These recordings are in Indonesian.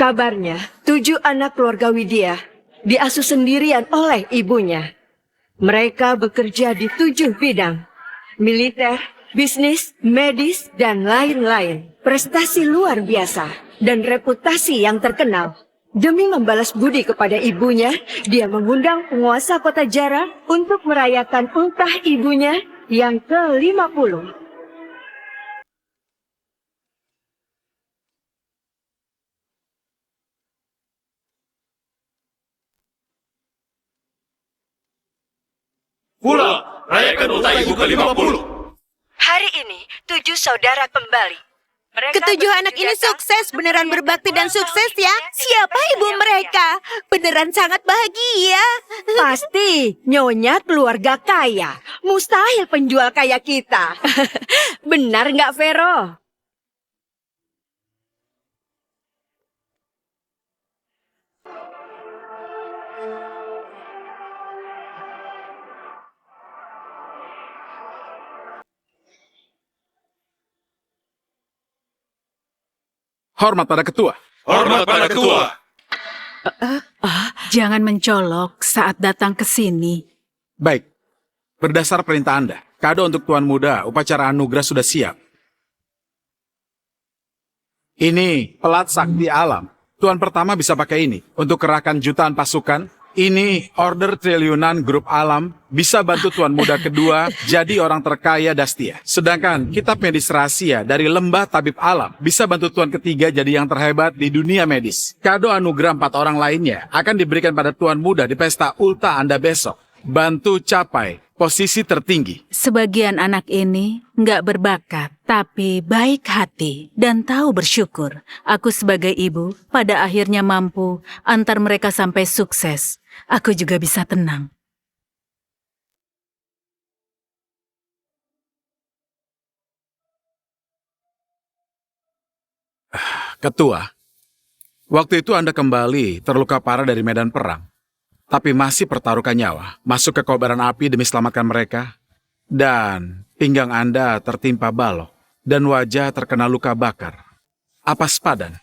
Kabarnya, 7 anak keluarga Widya diasuh sendirian oleh ibunya. Mereka bekerja di 7 bidang, militer, bisnis, medis, dan lain-lain. Prestasi luar biasa dan reputasi yang terkenal. Demi membalas budi kepada ibunya, dia mengundang penguasa kota Jara untuk merayakan ultah ibunya yang ke-50. Pula, rayakan ultah ibu ke-50. Hari ini, 7 saudara kembali. Ketujuh anak ini sukses, beneran berbakti dan sukses ya. Siapa ibu mereka? Beneran sangat bahagia. Pasti, Nyonya keluarga kaya. Mustahil penjual kaya kita. Benar nggak, Vero? Hormat pada ketua. Hormat pada ketua. Jangan mencolok saat datang ke sini. Baik, berdasar perintah Anda, kado untuk Tuan Muda, upacara anugerah sudah siap. Ini pelat sakti alam. Tuan pertama bisa pakai ini untuk kerahkan jutaan pasukan. Ini order triliunan grup alam bisa bantu Tuan Muda kedua jadi orang terkaya Dastia. Sedangkan kitab medis rahasia dari lembah tabib alam bisa bantu Tuan ketiga jadi yang terhebat di dunia medis. Kado anugerah 4 orang lainnya akan diberikan pada Tuan Muda di pesta ulta Anda besok. Bantu capai posisi tertinggi. Sebagian anak ini nggak berbakat, tapi baik hati dan tahu bersyukur. Aku sebagai ibu pada akhirnya mampu antar mereka sampai sukses. Aku juga bisa tenang. Ketua, waktu itu Anda kembali terluka parah dari medan perang. Tapi masih pertaruhkan nyawa, masuk ke kobaran api demi selamatkan mereka. Dan pinggang Anda tertimpa balok, dan wajah terkena luka bakar. Apa sepadan?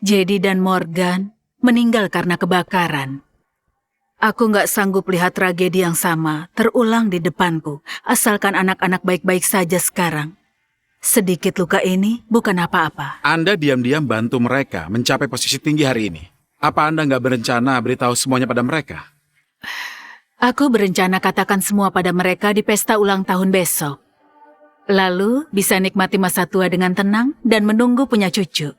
Jedi dan Morgan meninggal karena kebakaran. Aku nggak sanggup lihat tragedi yang sama terulang di depanku, asalkan anak-anak baik-baik saja sekarang. Sedikit luka ini bukan apa-apa. Anda diam-diam bantu mereka mencapai posisi tinggi hari ini. Apa Anda nggak berencana beritahu semuanya pada mereka? Aku berencana katakan semua pada mereka di pesta ulang tahun besok. Lalu bisa nikmati masa tua dengan tenang dan menunggu punya cucu.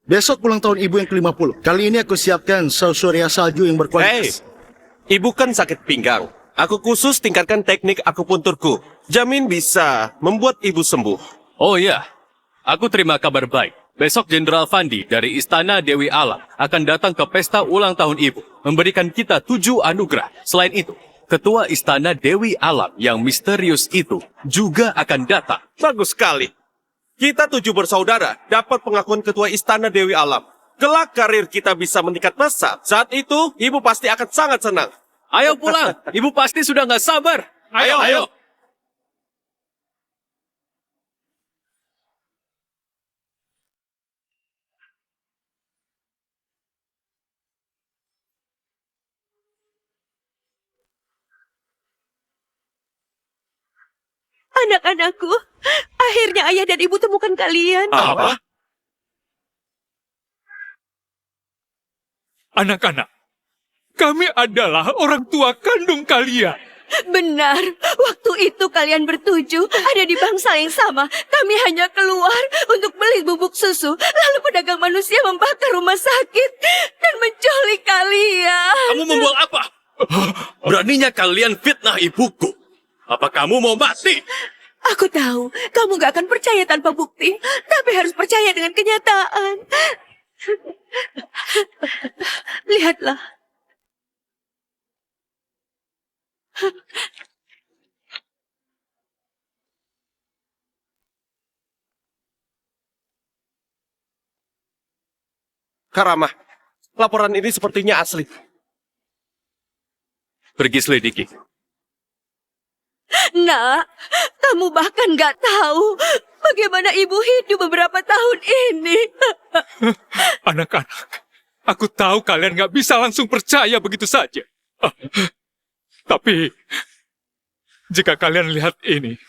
Besok ulang tahun ibu yang ke-50. Kali ini aku siapkan saus surya salju yang berkualitas. Ibu kan sakit pinggang. Aku khusus tingkatkan teknik akupunturku. Jamin bisa membuat ibu sembuh. Oh ya, aku terima kabar baik. Besok Jenderal Fandi dari Istana Dewi Alam akan datang ke pesta ulang tahun ibu, memberikan kita 7 anugerah. Selain itu, Ketua Istana Dewi Alam yang misterius itu juga akan datang. Bagus sekali. Kita 7 bersaudara dapat pengakuan Ketua Istana Dewi Alam. Kelak karir kita bisa meningkat pesat. Saat itu, ibu pasti akan sangat senang. Ayo pulang, ibu pasti sudah nggak sabar. Ayo. Anak-anakku, akhirnya ayah dan ibu temukan kalian. Apa? Anak-anak, kami adalah orang tua kandung kalian. Benar, waktu itu kalian bertujuh ada di bangsa yang sama. Kami hanya keluar untuk beli bubuk susu. Lalu pedagang manusia membakar rumah sakit dan menculik kalian. Kamu membuang apa? Beraninya kalian fitnah ibuku. Apa kamu mau mati? Aku tahu, kamu gak akan percaya tanpa bukti, tapi harus percaya dengan kenyataan. Lihatlah. Karamah, laporan ini sepertinya asli. Pergi selidiki. Nak, kamu bahkan gak tahu bagaimana ibu hidup beberapa tahun ini. Anak-anak, aku tahu kalian gak bisa langsung percaya begitu saja. Tapi, jika kalian lihat ini,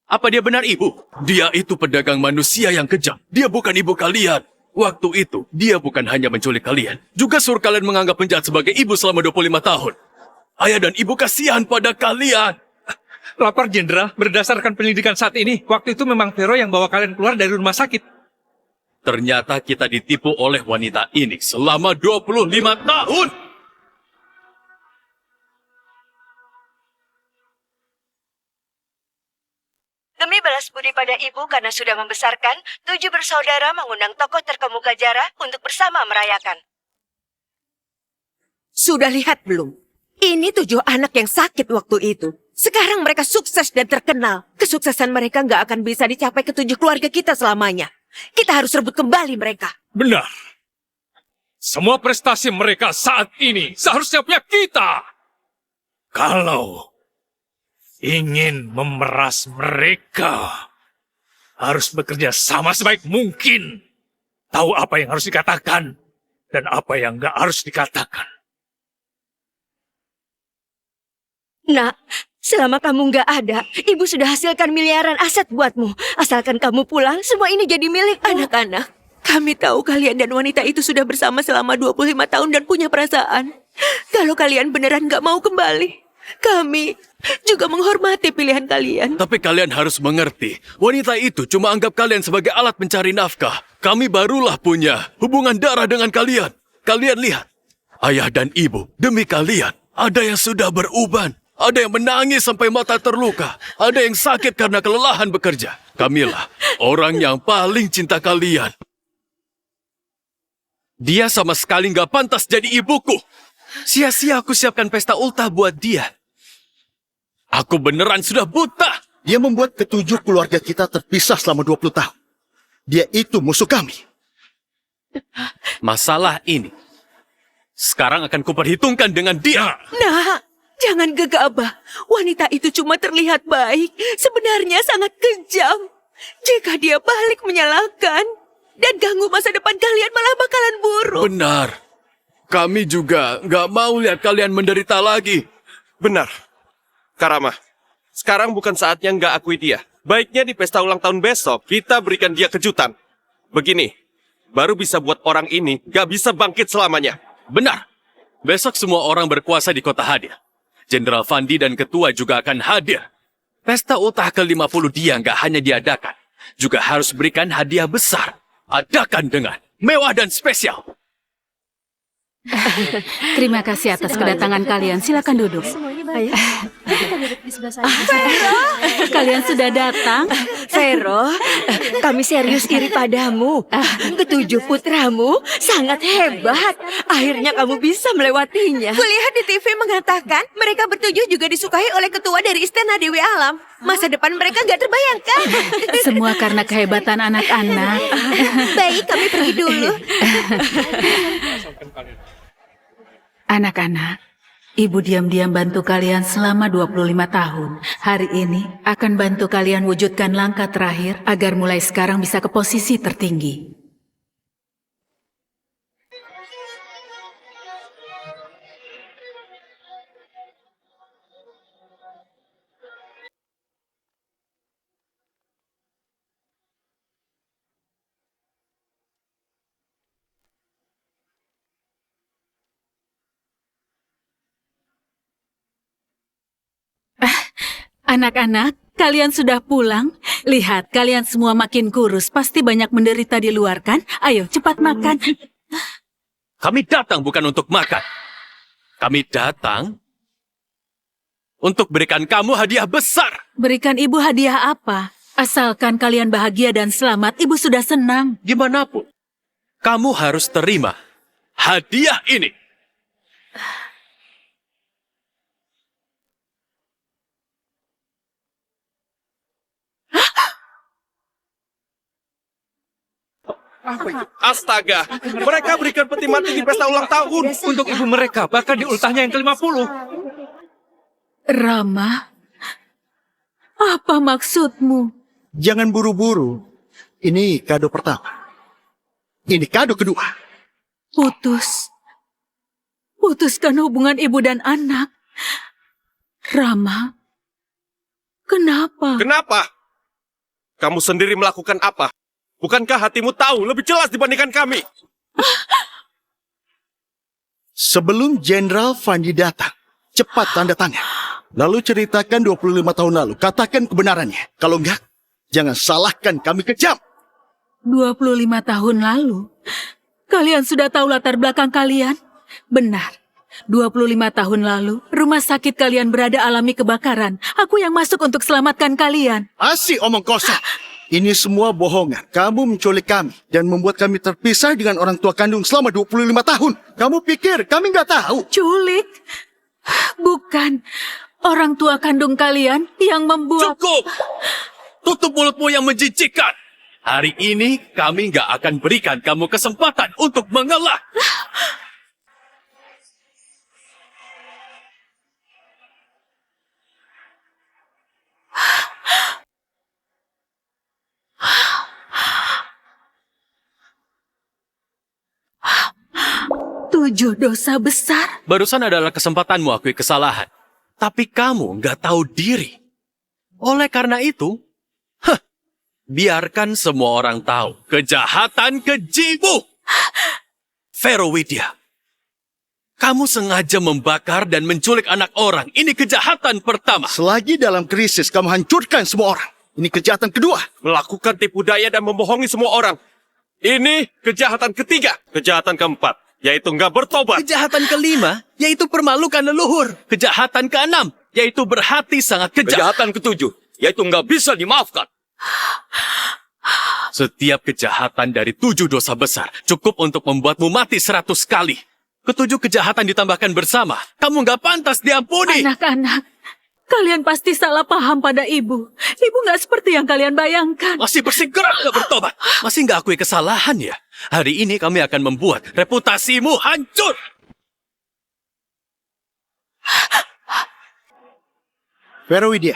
Apa dia benar ibu? Dia itu pedagang manusia yang kejam. Dia bukan ibu kalian. Waktu itu, dia bukan hanya menculik kalian. Juga suruh kalian menganggap penjahat sebagai ibu selama 25 tahun. Ayah dan ibu kasihan pada kalian. lapor jenderal, berdasarkan penyelidikan saat ini, waktu itu memang Vero yang bawa kalian keluar dari rumah sakit. Ternyata kita ditipu oleh wanita ini selama 25 tahun. Demi balas budi pada ibu karena sudah membesarkan, 7 bersaudara mengundang tokoh terkemuka Jara untuk bersama merayakan. Sudah lihat belum? Ini 7 anak yang sakit waktu itu. Sekarang mereka sukses dan terkenal. Kesuksesan mereka nggak akan bisa dicapai ke 7 keluarga kita selamanya. Kita harus rebut kembali mereka. Benar. Semua prestasi mereka saat ini seharusnya punya kita. Kalau ingin memeras mereka, harus bekerja sama sebaik mungkin. Tahu apa yang harus dikatakan dan apa yang nggak harus dikatakan. Nak, selama kamu nggak ada, ibu sudah hasilkan miliaran aset buatmu. Asalkan kamu pulang, semua ini jadi milik Anak-anak, kami tahu kalian dan wanita itu sudah bersama selama 25 tahun dan punya perasaan. Kalau kalian beneran nggak mau kembali, kami juga menghormati pilihan kalian. Tapi kalian harus mengerti, wanita itu cuma anggap kalian sebagai alat mencari nafkah. Kami barulah punya hubungan darah dengan kalian. Kalian lihat, ayah dan ibu, demi kalian, ada yang sudah beruban. Ada yang menangis sampai mata terluka. Ada yang sakit karena kelelahan bekerja. Kamilah, orang yang paling cinta kalian. Dia sama sekali nggak pantas jadi ibuku. Sia-sia aku siapkan pesta ultah buat dia. Aku beneran sudah buta. Dia membuat ketujuh keluarga kita terpisah selama 20 tahun. Dia itu musuh kami. Masalah ini sekarang akan kuperhitungkan dengan dia. Nah, jangan gegabah. Wanita itu cuma terlihat baik. Sebenarnya sangat kejam. Jika dia balik menyalahkan dan ganggu masa depan kalian, malah bakalan buruk. Benar. Kami juga nggak mau lihat kalian menderita lagi. Benar. Karamah, sekarang bukan saatnya nggak akui dia. Baiknya di pesta ulang tahun besok, kita berikan dia kejutan. Begini, baru bisa buat orang ini nggak bisa bangkit selamanya. Benar. Besok semua orang berkuasa di kota hadir. Jenderal Fandi dan ketua juga akan hadir. Pesta ultah ke-50 dia nggak hanya diadakan, juga harus berikan hadiah besar. Adakan dengan mewah dan spesial. Terima kasih atas kedatangan kalian. Silakan duduk. Kalian sudah datang. Vero, kami serius iri padamu. Ketujuh putramu sangat hebat. Akhirnya kamu bisa melewatinya. Kulihat di TV mengatakan mereka bertujuh juga disukai oleh ketua dari Istana Dewi Alam. Masa depan mereka nggak terbayangkan. Semua karena kehebatan anak-anak. Baik, kami pergi dulu. Anak-anak, ibu diam-diam bantu kalian selama 25 tahun. Hari ini akan bantu kalian wujudkan langkah terakhir agar mulai sekarang bisa ke posisi tertinggi. Anak-anak, kalian sudah pulang? Lihat, kalian semua makin kurus. Pasti banyak menderita di luar kan? Ayo, cepat makan. Kami datang bukan untuk makan. Kami datang untuk berikan kamu hadiah besar. Berikan ibu hadiah apa? Asalkan kalian bahagia dan selamat, ibu sudah senang. Gimana pun, kamu harus terima hadiah ini. Astaga, mereka berikan peti mati di pesta ulang tahun. Untuk ibu mereka, bahkan di ultahnya yang ke-50. Rama, apa maksudmu? Jangan buru-buru. Ini kado pertama. Ini kado kedua. Putuskan hubungan ibu dan anak. Rama, kenapa? Kenapa? Kamu sendiri melakukan apa? Bukankah hatimu tahu lebih jelas dibandingkan kami? Sebelum Jenderal Fandi datang, cepat tanda tangan. Lalu ceritakan 25 tahun lalu. Katakan kebenarannya. Kalau enggak, jangan salahkan kami kejam. 25 tahun lalu? Kalian sudah tahu latar belakang kalian? Benar. 25 tahun lalu, rumah sakit kalian berada alami kebakaran. Aku yang masuk untuk selamatkan kalian. Asik omong kosong. Ini semua bohongan. Kamu menculik kami dan membuat kami terpisah dengan orang tua kandung selama 25 tahun. Kamu pikir kami nggak tahu? Culik? Bukan. Orang tua kandung kalian yang membuat... Cukup! Tutup mulutmu yang menjijikkan. Hari ini kami nggak akan berikan kamu kesempatan untuk mengalah. Tujuh dosa besar. Barusan adalah kesempatanmu akui kesalahan. Tapi kamu nggak tahu diri. Oleh karena itu, biarkan semua orang tahu kejahatan kejimu. Vero Widya, kamu sengaja membakar dan menculik anak orang. Ini kejahatan pertama. Selagi dalam krisis, kamu hancurkan semua orang. Ini kejahatan kedua. Melakukan tipu daya dan membohongi semua orang. Ini kejahatan ketiga. Kejahatan keempat, yaitu nggak bertobat. Kejahatan kelima, yaitu permalukan leluhur. Kejahatan keenam, yaitu berhati sangat kejam. Kejahatan ketujuh, yaitu nggak bisa dimaafkan. Setiap kejahatan dari 7 dosa besar cukup untuk membuatmu mati 100 kali. Ketujuh kejahatan ditambahkan bersama, kamu nggak pantas diampuni. Anak-anak, kalian pasti salah paham pada ibu. Ibu nggak seperti yang kalian bayangkan. Masih bersikeras nggak bertobat? Masih nggak akui kesalahan ya? Hari ini kami akan membuat reputasimu hancur. Vero Widya,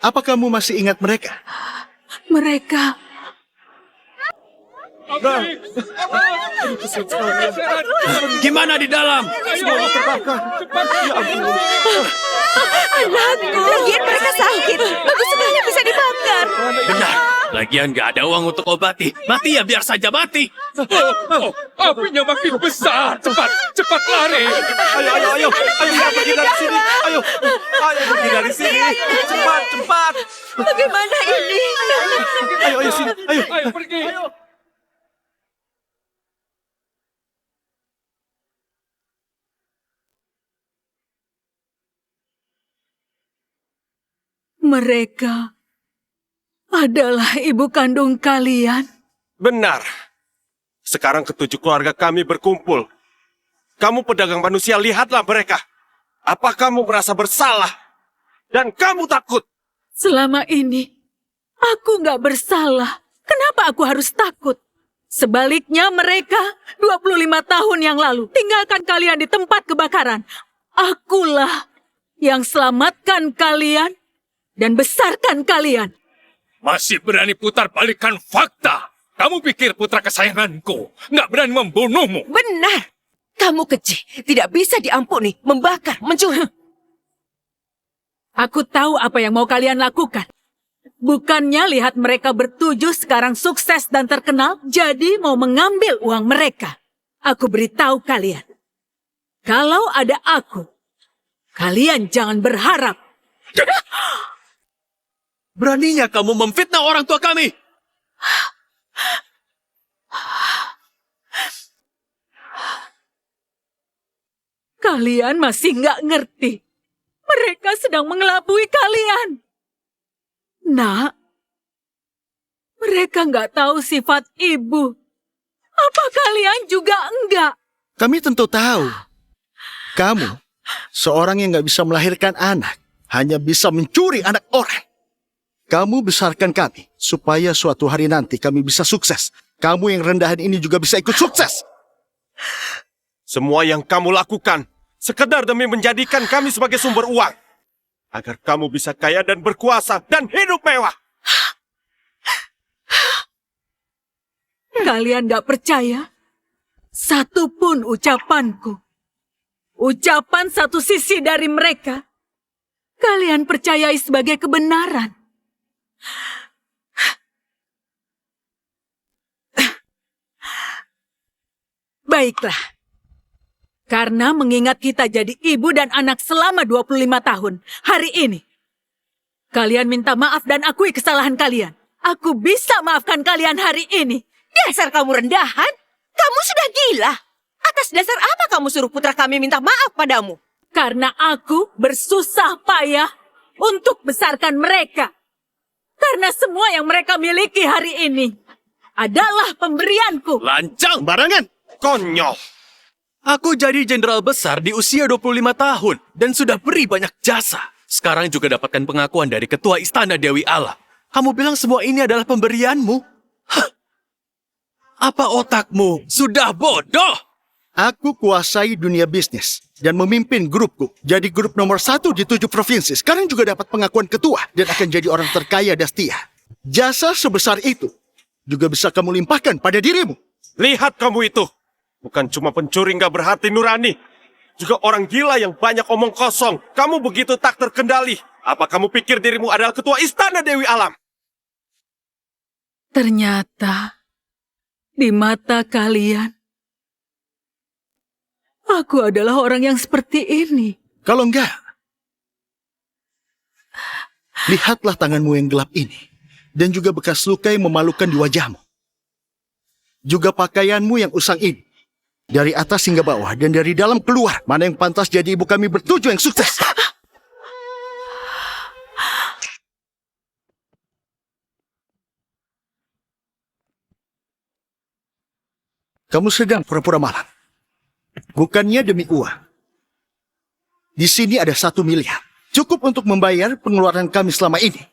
apa kamu masih ingat mereka? Mereka... Gimana di dalam? Anakku, lagian mereka sakit. Bagus sebenarnya bisa dibakar. Benar. Lagian nggak ada uang untuk obati. Mati ya biar saja mati. Apinya makin besar. Cepat lari. Ayo, kita pergi dari sini. Ayo pergi dari sini. Cepat. Bagaimana ini? Ayo sini. Ayo pergi. Mereka adalah ibu kandung kalian. Benar. Sekarang ketujuh keluarga kami berkumpul. Kamu pedagang manusia, lihatlah mereka. Apa kamu merasa bersalah? Dan kamu takut? Selama ini, aku nggak bersalah. Kenapa aku harus takut? Sebaliknya mereka 25 tahun yang lalu tinggalkan kalian di tempat kebakaran. Akulah yang selamatkan kalian dan besarkan kalian. Masih berani putar balikan fakta. Kamu pikir putra kesayanganku nggak berani membunuhmu? Benar. Kamu keji. Tidak bisa diampuni. Membakar, menculik. Aku tahu apa yang mau kalian lakukan. Bukannya lihat mereka bertujuh sekarang sukses dan terkenal, jadi mau mengambil uang mereka. Aku beritahu kalian. Kalau ada aku, kalian jangan berharap. Beraninya kamu memfitnah orang tua kami! Kalian masih nggak ngerti. Mereka sedang mengelabui kalian. Nak, mereka nggak tahu sifat ibu. Apa kalian juga enggak? Kami tentu tahu. Kamu, seorang yang gak bisa melahirkan anak, hanya bisa mencuri anak orang. Kamu besarkan kami, supaya suatu hari nanti kami bisa sukses. Kamu yang rendahan ini juga bisa ikut sukses. Semua yang kamu lakukan, sekedar demi menjadikan kami sebagai sumber uang. Agar kamu bisa kaya dan berkuasa dan hidup mewah. Kalian gak percaya? Satupun ucapanku. Ucapan satu sisi dari mereka. Kalian percayai sebagai kebenaran. Baiklah. Karena mengingat kita jadi ibu dan anak selama 25 tahun, hari ini, kalian minta maaf dan akui kesalahan kalian. Aku bisa maafkan kalian hari ini. Dasar kamu rendahan. Kamu sudah gila. Atas dasar apa kamu suruh putra kami minta maaf padamu? Karena aku bersusah payah untuk besarkan mereka. Karena semua yang mereka miliki hari ini adalah pemberianku. Lancang! Barangan! Konyol. Aku jadi jenderal besar di usia 25 tahun dan sudah beri banyak jasa. Sekarang juga dapatkan pengakuan dari ketua istana Dewi Alam. Kamu bilang semua ini adalah pemberianmu? Hah? Apa otakmu sudah bodoh? Aku kuasai dunia bisnis dan memimpin grupku. Jadi grup nomor 1 di 7 provinsi. Sekarang juga dapat pengakuan ketua dan akan jadi orang terkaya dan setia. Jasa sebesar itu juga bisa kamu limpahkan pada dirimu. Lihat kamu itu. Bukan cuma pencuri nggak berhati nurani. Juga orang gila yang banyak omong kosong. Kamu begitu tak terkendali. Apa kamu pikir dirimu adalah ketua istana Dewi Alam? Ternyata di mata kalian, aku adalah orang yang seperti ini. Kalau enggak, lihatlah tanganmu yang gelap ini. Dan juga bekas luka yang memalukan di wajahmu. Juga pakaianmu yang usang ini. Dari atas hingga bawah dan dari dalam keluar. Mana yang pantas jadi ibu kami bertujuh yang sukses. Kamu sedang pura-pura malang. Bukannya demi uang. Di sini ada 1 miliar. Cukup untuk membayar pengeluaran kami selama ini.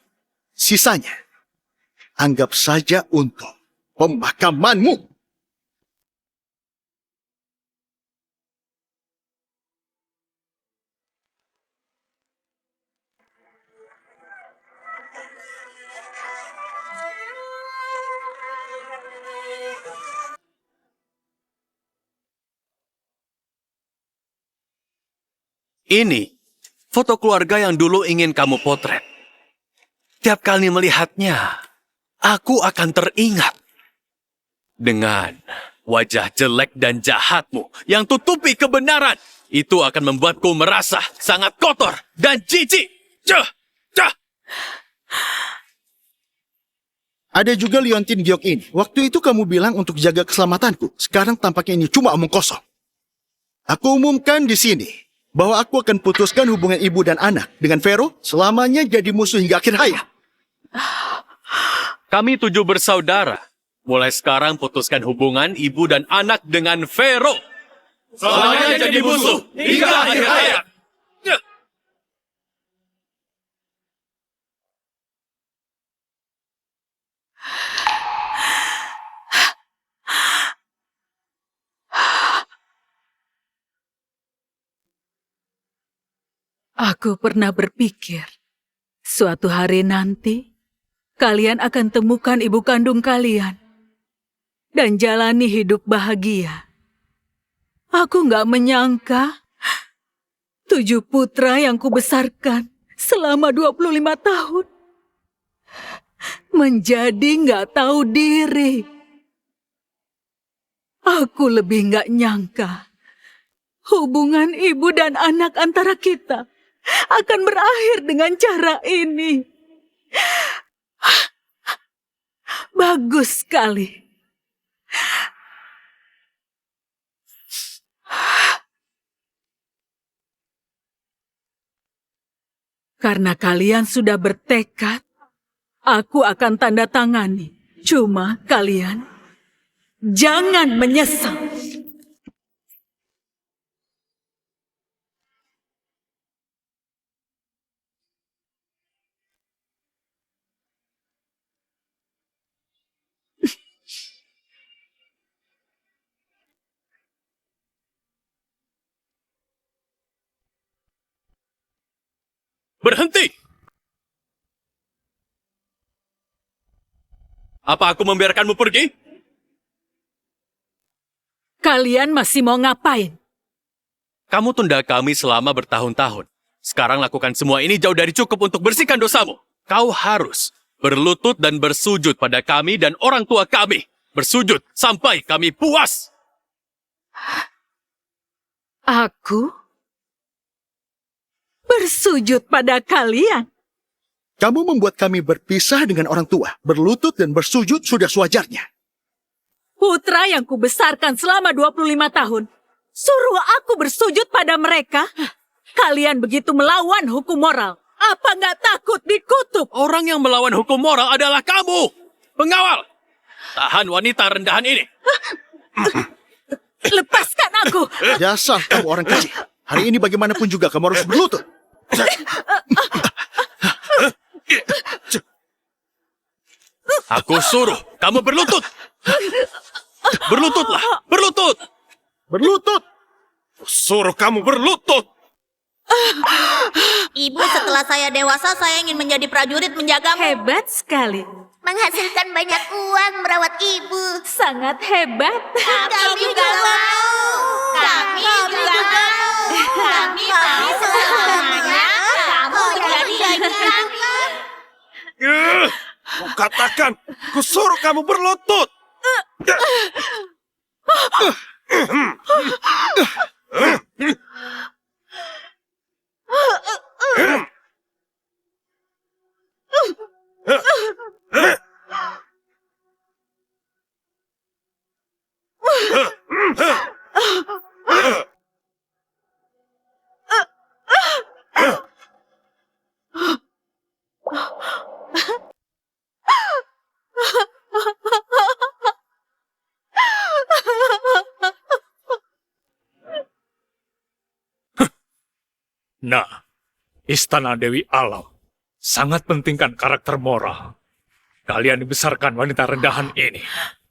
Sisanya, anggap saja untuk pemakamanmu. Ini foto keluarga yang dulu ingin kamu potret. Tiap kali melihatnya, aku akan teringat dengan wajah jelek dan jahatmu yang tutupi kebenaran. Itu akan membuatku merasa sangat kotor dan jijik. Ada juga liontin giok ini. Waktu itu kamu bilang untuk jaga keselamatanku. Sekarang tampaknya ini cuma omong kosong. Aku umumkan di sini bahwa aku akan putuskan hubungan ibu dan anak dengan Vero selamanya jadi musuh hingga akhir hayat. Kami 7 bersaudara. Mulai sekarang putuskan hubungan ibu dan anak dengan Vero. Selamanya jadi musuh hingga akhir hayat. Aku pernah berpikir, suatu hari nanti, kalian akan temukan ibu kandung kalian dan jalani hidup bahagia. Aku nggak menyangka 7 putra yang kubesarkan selama 25 tahun menjadi nggak tahu diri. Aku lebih nggak nyangka hubungan ibu dan anak antara kita akan berakhir dengan cara ini. Bagus sekali. Karena kalian sudah bertekad, aku akan tanda tangani. Cuma kalian jangan menyesal. Berhenti! Apa aku membiarkanmu pergi? Kalian masih mau ngapain? Kamu tunda kami selama bertahun-tahun. Sekarang lakukan semua ini jauh dari cukup untuk bersihkan dosamu. Kau harus berlutut dan bersujud pada kami dan orang tua kami. Bersujud sampai kami puas. Aku bersujud pada kalian. Kamu membuat kami berpisah dengan orang tua. Berlutut dan bersujud sudah sewajarnya. Putra yang kubesarkan selama 25 tahun. Suruh aku bersujud pada mereka. Kalian begitu melawan hukum moral. Apa nggak takut dikutuk? Orang yang melawan hukum moral adalah kamu. Pengawal, tahan wanita rendahan ini. Lepaskan aku. Dasar kamu orang kecil. Hari ini bagaimanapun juga kamu harus berlutut. Aku suruh kamu berlutut. Berlututlah, berlutut. Berlutut. Suruh kamu berlutut. Ibu, setelah saya dewasa, saya ingin menjadi prajurit menjagamu. Hebat sekali. Menghasilkan banyak uang merawat ibu. Sangat hebat. Kami juga mau. Kami juga mau. Kami mau selamanya. Kamu menjadi kami. Katakan, kusuruh kamu berlutut. Nah, Istana Dewi Alam sangat pentingkan karakter moral. Kalian dibesarkan wanita rendahan ini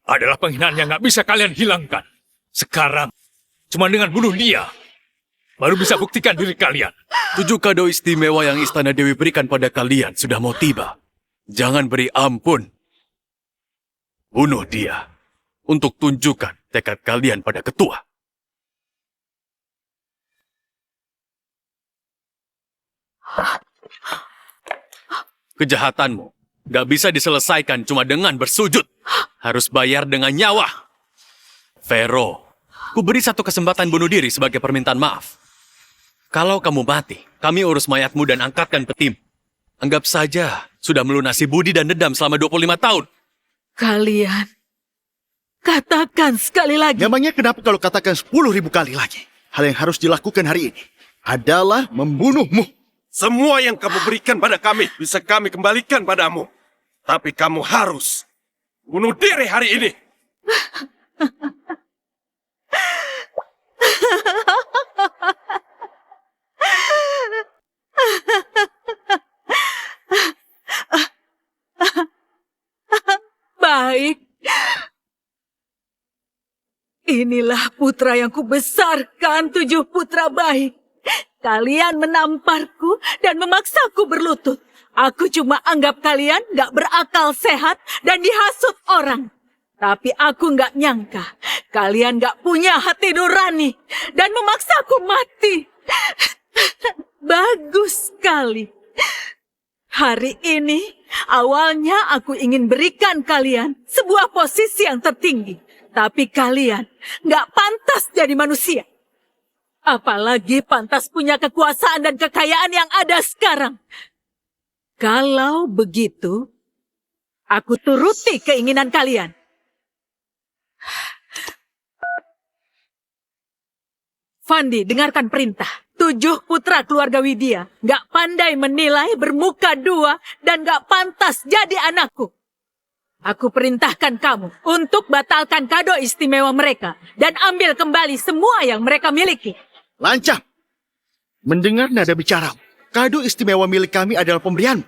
adalah penghinaan yang nggak bisa kalian hilangkan. Sekarang, cuma dengan bunuh dia, baru bisa buktikan diri kalian. 7 kado istimewa yang Istana Dewi berikan pada kalian sudah mau tiba. Jangan beri ampun. Bunuh dia untuk tunjukkan tekad kalian pada ketua. Kejahatanmu gak bisa diselesaikan cuma dengan bersujud. Harus bayar dengan nyawa. Vero, ku beri satu kesempatan bunuh diri sebagai permintaan maaf. Kalau kamu mati, kami urus mayatmu dan angkatkan petimu. Anggap saja sudah melunasi budi dan dendam selama 25 tahun. Kalian, katakan sekali lagi. Namanya kenapa kalau katakan 10.000 kali lagi? Hal yang harus dilakukan hari ini adalah membunuhmu. Semua yang kamu berikan pada kami bisa kami kembalikan padamu. Tapi kamu harus bunuh diri hari ini. Baik. Inilah putra yang kubesarkan, 7 putra baik. Kalian menamparku dan memaksaku berlutut. Aku cuma anggap kalian gak berakal sehat dan dihasut orang. Tapi aku gak nyangka kalian gak punya hati nurani dan memaksaku mati. Bagus sekali. Hari ini awalnya aku ingin berikan kalian sebuah posisi yang tertinggi. Tapi kalian gak pantas jadi manusia. Apalagi pantas punya kekuasaan dan kekayaan yang ada sekarang. Kalau begitu, aku turuti keinginan kalian. Fandi, dengarkan perintah. 7 putra keluarga Widya gak pandai menilai, bermuka 2, dan gak pantas jadi anakku. Aku perintahkan kamu untuk batalkan kado istimewa mereka dan ambil kembali semua yang mereka miliki. Lancang. Mendengar nada bicara, kado istimewa milik kami adalah pemberian.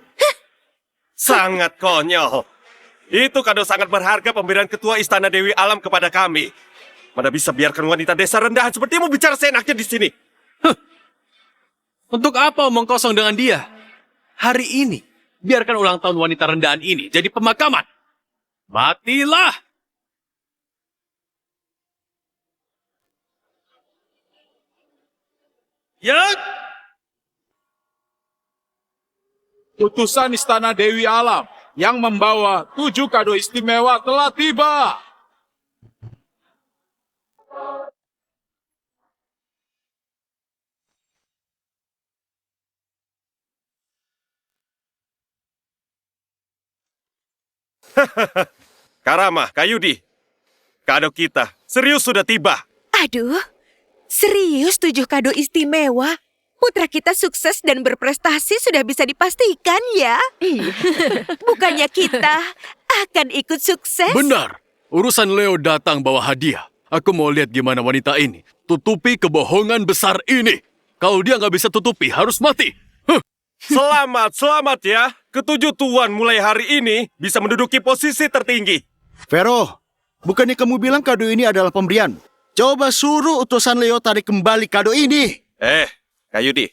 Sangat konyol. Itu kado sangat berharga pemberian ketua Istana Dewi Alam kepada kami. Mana bisa biarkan wanita desa rendahan sepertimu bicara seenaknya di sini? Untuk apa omong kosong dengan dia? Hari ini, biarkan ulang tahun wanita rendahan ini jadi pemakaman. Matilah! Ya! Utusan Istana Dewi Alam yang membawa 7 kado istimewa telah tiba. Karama, Kayudi, kado kita serius sudah tiba. Aduh, serius 7 kado istimewa? Putra kita sukses dan berprestasi sudah bisa dipastikan ya? Bukannya kita akan ikut sukses? Benar. Urusan Leo datang bawa hadiah. Aku mau lihat gimana wanita ini tutupi kebohongan besar ini. Kalau dia nggak bisa tutupi, harus mati. Selamat, selamat ya. Ketujuh tuan mulai hari ini bisa menduduki posisi tertinggi. Vero, bukannya kamu bilang kado ini adalah pemberian? Coba suruh utusan Leo tarik kembali kado ini. Kayudi,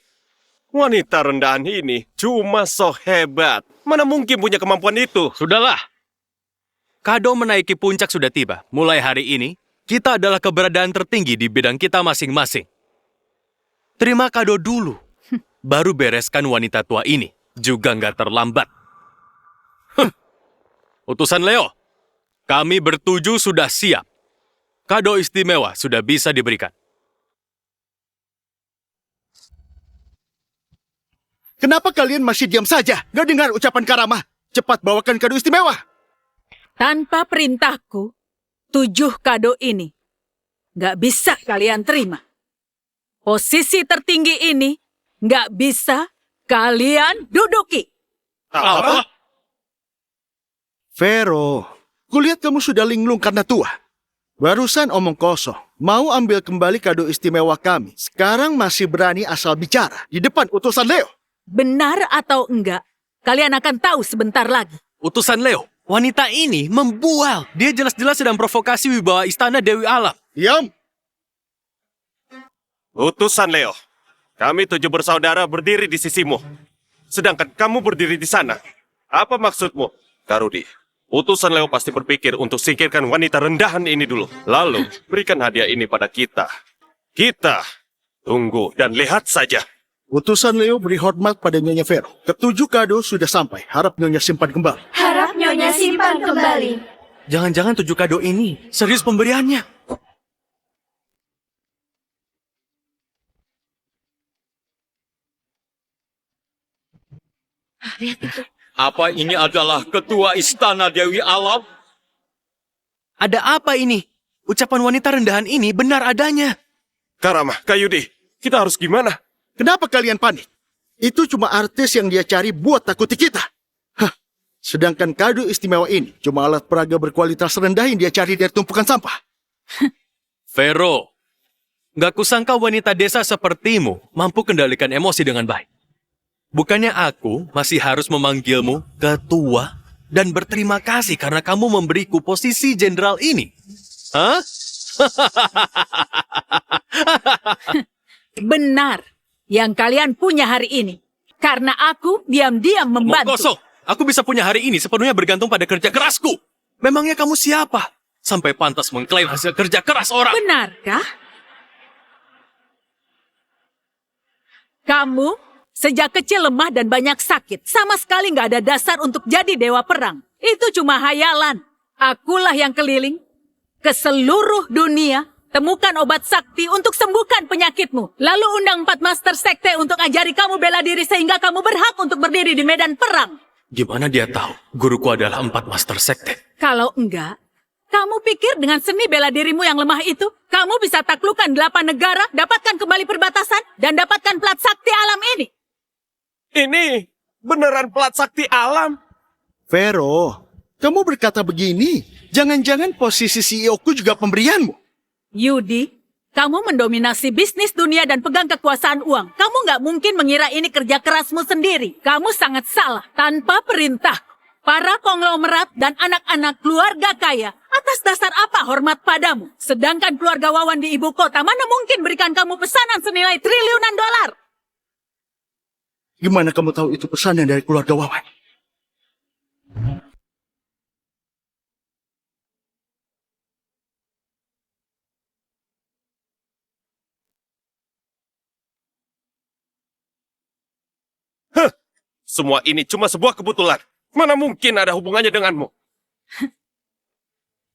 wanita rendahan ini cuma so hebat. Mana mungkin punya kemampuan itu? Sudahlah. Kado menaiki puncak sudah tiba. Mulai hari ini, kita adalah keberadaan tertinggi di bidang kita masing-masing. Terima kado dulu. Baru bereskan wanita tua ini. Juga nggak terlambat. Utusan Leo, kami bertujuh sudah siap. Kado istimewa sudah bisa diberikan. Kenapa kalian masih diam saja? Gak dengar ucapan Karama? Cepat bawakan kado istimewa. Tanpa perintahku, 7 kado ini gak bisa kalian terima. Posisi tertinggi ini gak bisa kalian duduki. Apa? Vero, kulihat kamu sudah linglung karena tua. Barusan omong kosong, mau ambil kembali kado istimewa kami. Sekarang masih berani asal bicara di depan utusan Leo. Benar atau enggak, kalian akan tahu sebentar lagi. Utusan Leo, wanita ini membual. Dia jelas-jelas sedang provokasi wibawa Istana Dewi Alam. Diam. Utusan Leo, kami 7 bersaudara berdiri di sisimu. Sedangkan kamu berdiri di sana. Apa maksudmu? Karudi, utusan Leo pasti berpikir untuk singkirkan wanita rendahan ini dulu. Lalu, berikan hadiah ini pada kita. Kita tunggu dan lihat saja. Utusan Leo beri hormat pada Nyonya Vero. Ketujuh kado sudah sampai. Harap Nyonya simpan kembali. Harap Nyonya simpan kembali. Jangan-jangan 7 kado ini serius pemberiannya. Apa ini adalah ketua Istana Dewi Alam? Ada apa ini? Ucapan wanita rendahan ini benar adanya. Karama, Kayudi, kita harus gimana? Kenapa kalian panik? Itu cuma artis yang dia cari buat takuti kita. Hah. Sedangkan kado istimewa ini cuma alat peraga berkualitas rendah yang dia cari dari tumpukan sampah. Vero, gak kusangka wanita desa sepertimu mampu kendalikan emosi dengan baik. Bukannya aku masih harus memanggilmu ketua dan berterima kasih karena kamu memberiku posisi jenderal ini? Hah? Benar yang kalian punya hari ini. Karena aku diam-diam membantu. Kosong. Aku bisa punya hari ini sepenuhnya bergantung pada kerja kerasku. Memangnya kamu siapa? Sampai pantas mengklaim hasil kerja keras orang. Benarkah? Kamu sejak kecil lemah dan banyak sakit. Sama sekali nggak ada dasar untuk jadi dewa perang. Itu cuma hayalan. Akulah yang keliling ke seluruh dunia Temukan obat sakti untuk sembuhkan penyakitmu. Lalu undang 4 master sekte untuk ajari kamu bela diri sehingga kamu berhak untuk berdiri di medan perang. Gimana dia tahu guruku adalah 4 master sekte? Kalau enggak, kamu pikir dengan seni bela dirimu yang lemah itu, kamu bisa taklukkan 8 negara, dapatkan kembali perbatasan, dan dapatkan plat sakti alam ini? Ini beneran pelat sakti alam. Vero, kamu berkata begini. Jangan-jangan posisi CEO-ku juga pemberianmu. Yudi, kamu mendominasi bisnis dunia dan pegang kekuasaan uang. Kamu nggak mungkin mengira ini kerja kerasmu sendiri. Kamu sangat salah. Tanpa perintah, para konglomerat dan anak-anak keluarga kaya, atas dasar apa hormat padamu? Sedangkan keluarga Wawan di ibu kota, mana mungkin berikan kamu pesanan senilai triliunan dolar? Gimana kamu tahu itu pesanan dari keluarga Wawan? Semua ini cuma sebuah kebetulan. Mana mungkin ada hubungannya denganmu?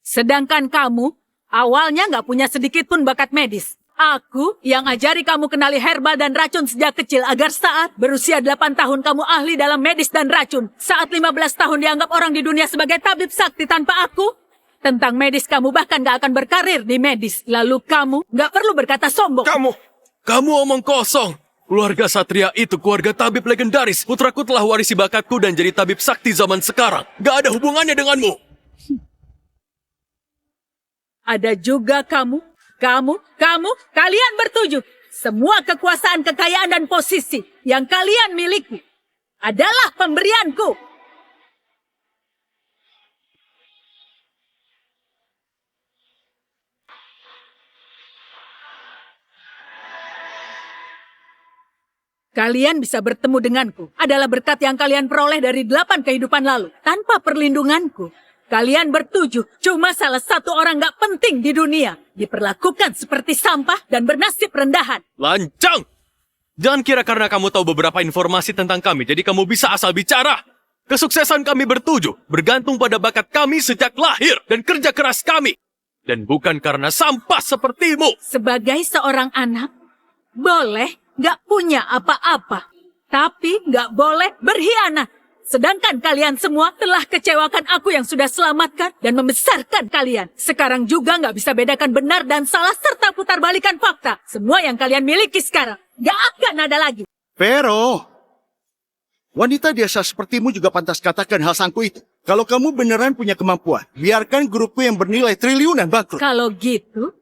Sedangkan kamu, awalnya nggak punya sedikit pun bakat medis. Aku yang ajari kamu kenali herbal dan racun sejak kecil agar saat berusia 8 tahun kamu ahli dalam medis dan racun. Saat 15 tahun dianggap orang di dunia sebagai tabib sakti tanpa aku. Tentang medis kamu bahkan gak akan berkarir di medis. Lalu kamu gak perlu berkata sombong. Kamu omong kosong. Keluarga Satria itu keluarga tabib legendaris. Putraku telah warisi bakatku dan jadi tabib sakti zaman sekarang. Gak ada hubungannya denganmu. Ada juga kamu, kalian bertujuh. Semua kekuasaan, kekayaan, dan posisi yang kalian miliki adalah pemberianku. Kalian bisa bertemu denganku adalah berkat yang kalian peroleh dari 8 kehidupan lalu. Tanpa perlindunganku, kalian bertujuh cuma salah satu orang gak penting di dunia. Diperlakukan seperti sampah dan bernasib rendahan. Lancang! Jangan kira karena kamu tahu beberapa informasi tentang kami, jadi kamu bisa asal bicara. Kesuksesan kami bertujuh bergantung pada bakat kami sejak lahir dan kerja keras kami. Dan bukan karena sampah sepertimu. Sebagai seorang anak, boleh gak punya apa-apa, tapi gak boleh berkhianat. Sedangkan kalian semua telah kecewakan aku yang sudah selamatkan dan membesarkan kalian. Sekarang juga gak bisa bedakan benar dan salah serta putarbalikan fakta. Semua yang kalian miliki sekarang gak akan ada lagi. Vero, wanita biasa sepertimu juga pantas katakan hal sangku itu. Kalau kamu beneran punya kemampuan, biarkan grupku yang bernilai triliunan bangkrut. Kalau gitu,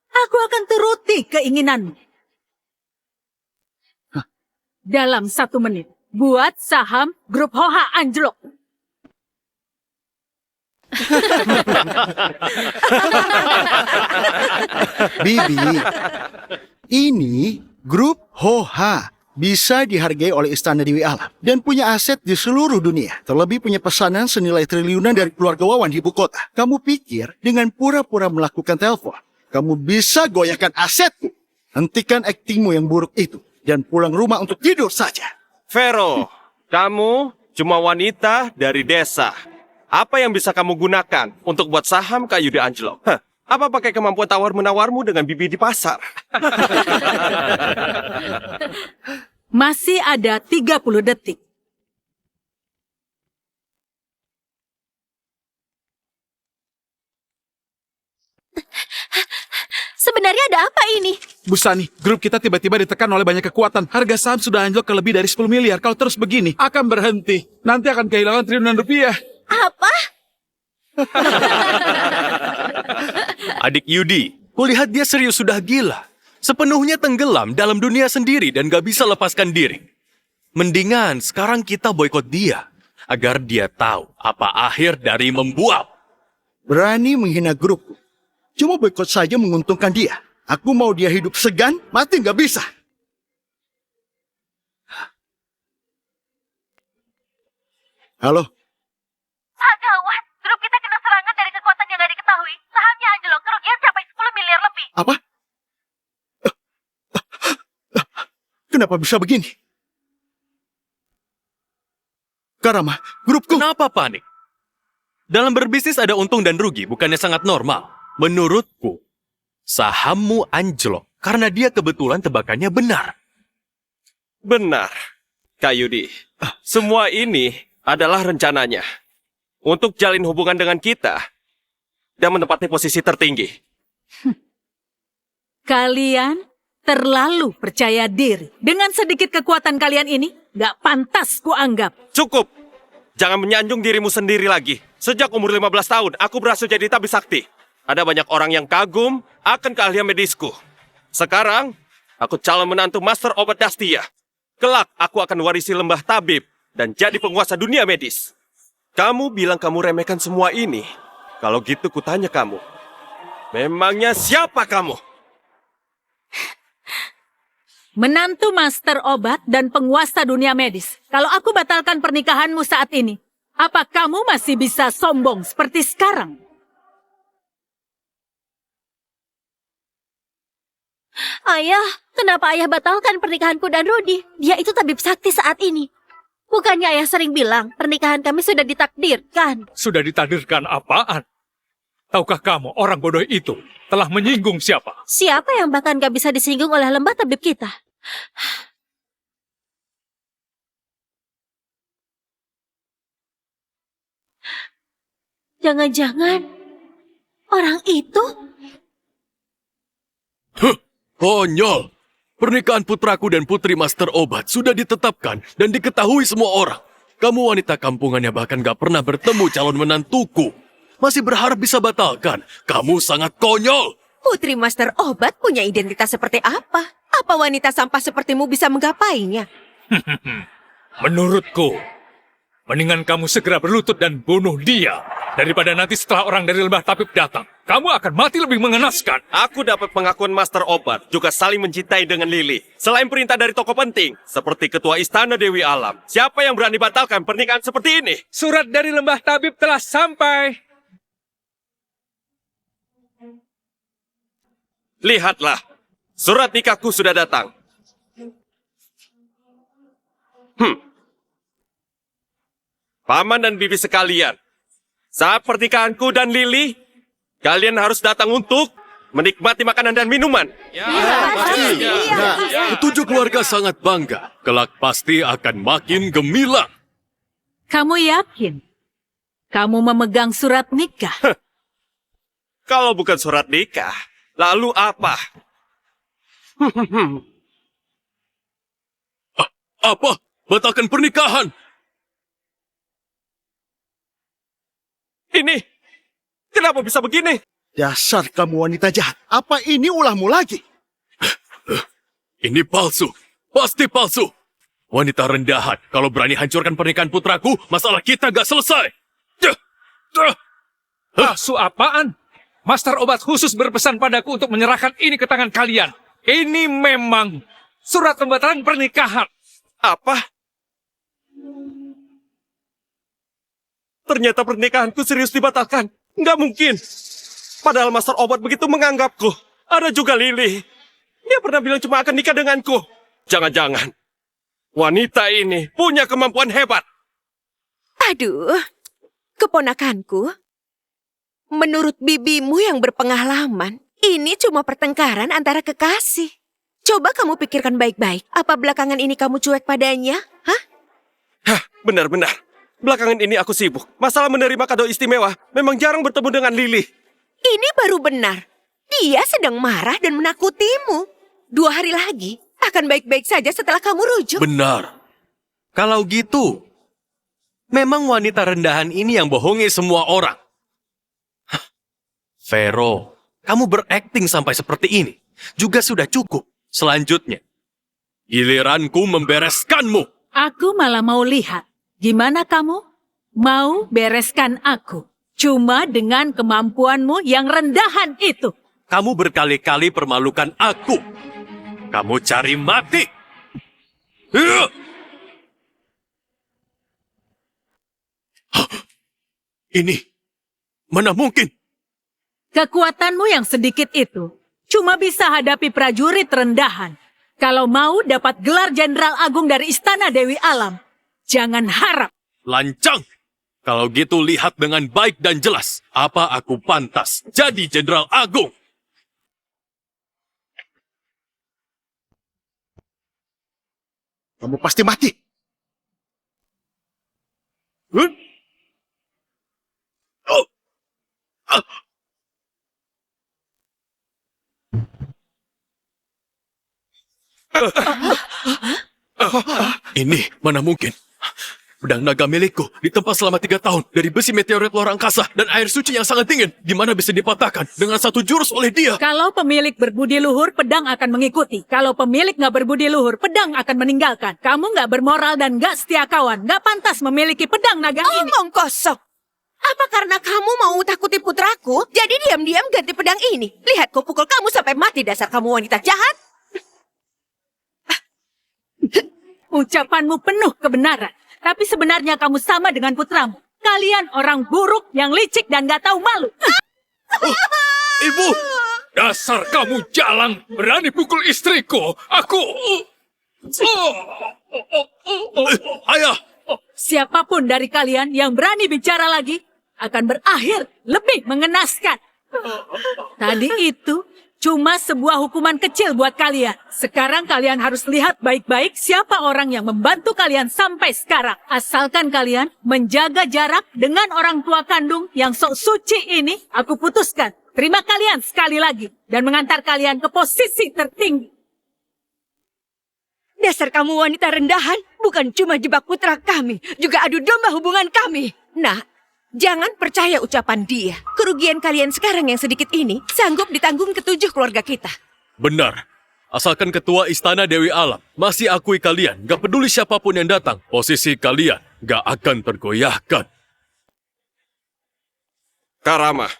aku akan turuti keinginanmu. Dalam 1 menit, buat saham grup Hoha anjlok. Bibi, ini grup Hoha bisa dihargai oleh Istana Dewi Alam dan punya aset di seluruh dunia. Terlebih punya pesanan senilai triliunan dari keluarga Wawan di ibu kota. Kamu pikir dengan pura-pura melakukan telepon, kamu bisa goyahkan asetku? Hentikan aktingmu yang buruk itu dan pulang rumah untuk tidur saja. Vero, kamu cuma wanita dari desa. Apa yang bisa kamu gunakan untuk buat saham kayu di Anjlok? Apa pakai kemampuan tawar-menawarmu dengan bibi di pasar? Masih ada 30 detik. Sebenarnya ada apa ini? Bu Sani, grup kita tiba-tiba ditekan oleh banyak kekuatan. Harga saham sudah anjlok ke lebih dari 10 miliar. Kalau terus begini, akan berhenti. Nanti akan kehilangan triliunan rupiah. Apa? Adik Yudi, kulihat dia serius sudah gila. Sepenuhnya tenggelam dalam dunia sendiri dan gak bisa lepaskan diri. Mendingan sekarang kita boikot dia. Agar dia tahu apa akhir dari membual. Berani menghina grupku. Cuma boikot saja menguntungkan dia. Aku mau dia hidup segan, mati nggak bisa. Halo? Gawat, grup kita kena serangan dari kekuatan yang gak diketahui. Sahamnya anjlok, kerugian sampai 10 miliar lebih. Apa? Kenapa bisa begini? Karama, grupku... Kenapa panik? Dalam berbisnis ada untung dan rugi, bukannya sangat normal. Menurutku, Sahammu anjlok karena dia kebetulan tebakannya benar. Benar, Kak Yudi. Semua ini adalah rencananya. Untuk jalin hubungan dengan kita dan menempati posisi tertinggi. Kalian terlalu percaya diri. Dengan sedikit kekuatan kalian ini, gak pantas kuanggap. Cukup! Jangan menyanjung dirimu sendiri lagi. Sejak umur 15 tahun, aku berhasil jadi tabib sakti. Ada banyak orang yang kagum akan keahlian medisku. Sekarang, aku calon menantu Master Obat Dastia. Kelak, aku akan warisi lembah tabib dan jadi penguasa dunia medis. Kamu bilang kamu remehkan semua ini. Kalau gitu kutanya kamu. Memangnya siapa kamu? Menantu master obat dan penguasa dunia medis. Kalau aku batalkan pernikahanmu saat ini, apa kamu masih bisa sombong seperti sekarang? Ayah, kenapa ayah batalkan pernikahanku dan Rudy? Dia itu tabib sakti saat ini. Bukannya ayah sering bilang pernikahan kami sudah ditakdirkan? Sudah ditakdirkan apaan? Tahukah kamu orang bodoh itu telah menyinggung siapa? Siapa yang bahkan gak bisa disinggung oleh lembah tabib kita? Jangan-jangan orang itu? Konyol! Pernikahan putraku dan putri Master Obat sudah ditetapkan dan diketahui semua orang. Kamu wanita kampungannya bahkan gak pernah bertemu calon menantuku. Masih berharap bisa batalkan. Kamu sangat konyol! Putri Master Obat punya identitas seperti apa? Apa wanita sampah sepertimu bisa menggapainya? Menurutku, mendingan kamu segera berlutut dan bunuh dia. Daripada nanti setelah orang dari lembah tabib datang, kamu akan mati lebih mengenaskan. Aku dapat pengakuan Master Obat, juga saling mencintai dengan Lily. Selain perintah dari tokoh penting, seperti Ketua Istana Dewi Alam, siapa yang berani batalkan pernikahan seperti ini? Surat dari lembah tabib telah sampai. Lihatlah, surat nikahku sudah datang. Paman dan bibi sekalian, saat pernikahanku dan Lily, kalian harus datang untuk menikmati makanan dan minuman. Ketujuh keluarga sangat bangga. Kelak pasti akan makin gemilang. Kamu yakin? Kamu memegang surat nikah? Kalau bukan surat nikah, lalu apa? Apa? Batalkan pernikahan! Ini, kenapa bisa begini? Dasar kamu wanita jahat. Apa ini ulahmu lagi? Ini palsu. Pasti palsu. Wanita rendahan. Kalau berani hancurkan pernikahan putraku, masalah kita gak selesai. Palsu apaan? Master Obat khusus berpesan padaku untuk menyerahkan ini ke tangan kalian. Ini memang surat pembatalan pernikahan. Apa? Ternyata pernikahanku serius dibatalkan. Nggak mungkin. Padahal Master Obat begitu menganggapku. Ada juga Lily. Dia pernah bilang cuma akan nikah denganku. Jangan-jangan wanita ini punya kemampuan hebat. Aduh, keponakanku. Menurut bibimu yang berpengalaman, ini cuma pertengkaran antara kekasih. Coba kamu pikirkan baik-baik. Apa belakangan ini kamu cuek padanya? Hah? Hah, benar-benar. Belakangan ini aku sibuk. Masalah menerima kado istimewa, memang jarang bertemu dengan Lily. Ini baru benar. Dia sedang marah dan menakutimu. 2 hari lagi akan baik-baik saja setelah kamu rujuk. Benar. Kalau gitu, memang wanita rendahan ini yang bohongi semua orang. Hah. Vero, kamu berakting sampai seperti ini. Juga sudah cukup. Selanjutnya, giliranku membereskanmu. Aku malah mau lihat. Gimana kamu? Mau bereskan aku? Cuma dengan kemampuanmu yang rendahan itu. Kamu berkali-kali permalukan aku. Kamu cari mati. Ini, mana mungkin? Kekuatanmu yang sedikit itu cuma bisa hadapi prajurit rendahan. Kalau mau dapat gelar Jenderal Agung dari Istana Dewi Alam, jangan harap. Lancang. Kalau gitu lihat dengan baik dan jelas. Apa aku pantas jadi Jenderal Agung? kamu pasti mati. Ini mana mungkin? Pedang naga milikku ditempa selama 3 tahun dari besi meteorit luar angkasa dan air suci yang sangat dingin. Gimana bisa dipatahkan dengan 1 jurus oleh dia? Kalau pemilik berbudi luhur, pedang akan mengikuti. Kalau pemilik nggak berbudi luhur, pedang akan meninggalkan. Kamu nggak bermoral dan nggak setia kawan. Nggak pantas memiliki pedang naga ini. Omong kosong. Apa karena kamu mau takuti putraku? Jadi diam-diam ganti pedang ini. Lihat, ku pukul kamu sampai mati, dasar kamu wanita jahat. Ucapanmu penuh kebenaran. Tapi sebenarnya kamu sama dengan putramu. Kalian orang buruk yang licik dan gak tahu malu. Ibu, dasar kamu jalang berani pukul istriku. Aku... Ayah! Siapapun dari kalian yang berani bicara lagi akan berakhir lebih mengenaskan. Tadi itu cuma sebuah hukuman kecil buat kalian. Sekarang kalian harus lihat baik-baik siapa orang yang membantu kalian sampai sekarang. Asalkan kalian menjaga jarak dengan orang tua kandung yang sok suci ini, aku putuskan terima kalian sekali lagi dan mengantar kalian ke posisi tertinggi. Dasar kamu wanita rendahan, bukan cuma jebak putra kami, juga adu domba hubungan kami. Nah, jangan percaya ucapan dia. Kerugian kalian sekarang yang sedikit ini sanggup ditanggung ke-7 keluarga kita. Benar. Asalkan ketua istana Dewi Alam masih akui kalian, gak peduli siapapun yang datang, posisi kalian gak akan tergoyahkan. Karama,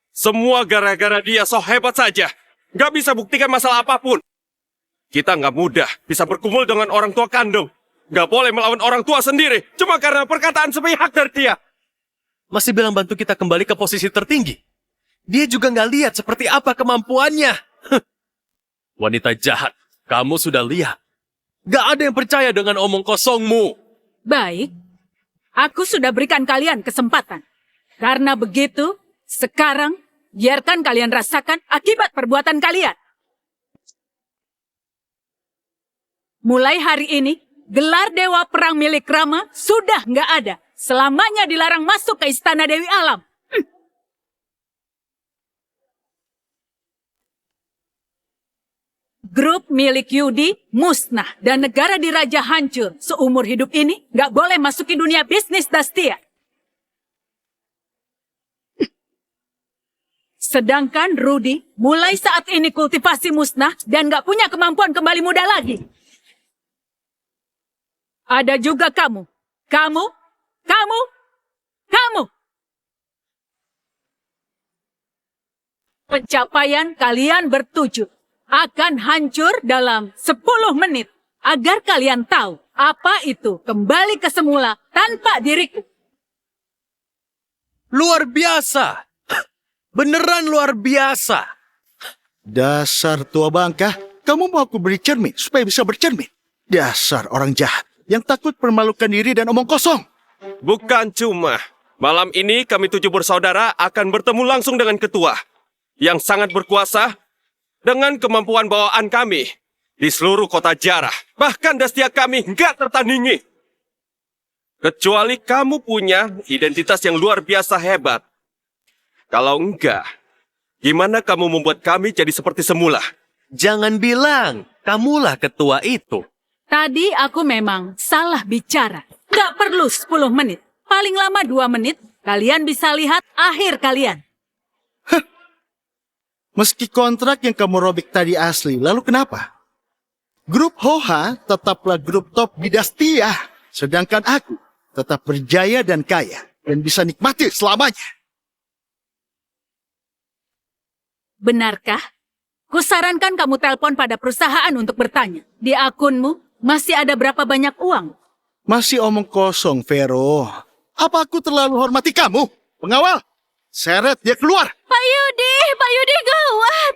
semua gara-gara dia so hebat saja. Gak bisa buktikan masalah apapun. Kita nggak mudah bisa berkumpul dengan orang tua kandung. Nggak boleh melawan orang tua sendiri cuma karena perkataan sepihak dari dia. Masih bilang bantu kita kembali ke posisi tertinggi. Dia juga nggak lihat seperti apa kemampuannya. Wanita jahat, kamu sudah lihat. Gak ada yang percaya dengan omong kosongmu. Baik, aku sudah berikan kalian kesempatan. Karena begitu, sekarang biarkan kalian rasakan akibat perbuatan kalian. Mulai hari ini, gelar Dewa Perang milik Rama sudah nggak ada. Selamanya dilarang masuk ke Istana Dewi Alam. Grup milik Yudi musnah dan negara diraja hancur. Seumur hidup ini nggak boleh masuki dunia bisnis Dastia. Sedangkan Rudy mulai saat ini kultivasi musnah dan nggak punya kemampuan kembali muda lagi. Ada juga kamu. Kamu. Pencapaian kalian bertujuh akan hancur dalam 10 menit. Agar kalian tahu apa itu kembali ke semula tanpa diriku. Luar biasa. Beneran luar biasa. Dasar tua bangka, kamu mau aku beri cermin supaya bisa bercermin. Dasar orang jahat yang takut permalukan diri dan omong kosong. Bukan cuma. Malam ini kami 7 bersaudara akan bertemu langsung dengan ketua yang sangat berkuasa dengan kemampuan bawaan kami di seluruh kota Jarah. Bahkan Dastia kami nggak tertandingi. Kecuali kamu punya identitas yang luar biasa hebat. Kalau enggak, gimana kamu membuat kami jadi seperti semula? Jangan bilang kamulah ketua itu. Tadi aku memang salah bicara. Gak perlu 10 menit. Paling lama 2 menit, kalian bisa lihat akhir kalian. Meski kontrak yang kamu robek tadi asli, lalu kenapa? Grup Hoha tetaplah grup top di Dastia. Sedangkan aku tetap berjaya dan kaya. Dan bisa nikmati selamanya. Benarkah? Kusarankan kamu telepon pada perusahaan untuk bertanya. Di akunmu masih ada berapa banyak uang? Masih omong kosong, Vero. Apa aku terlalu hormati kamu? Pengawal, seret dia keluar. Pak Yudi gawat.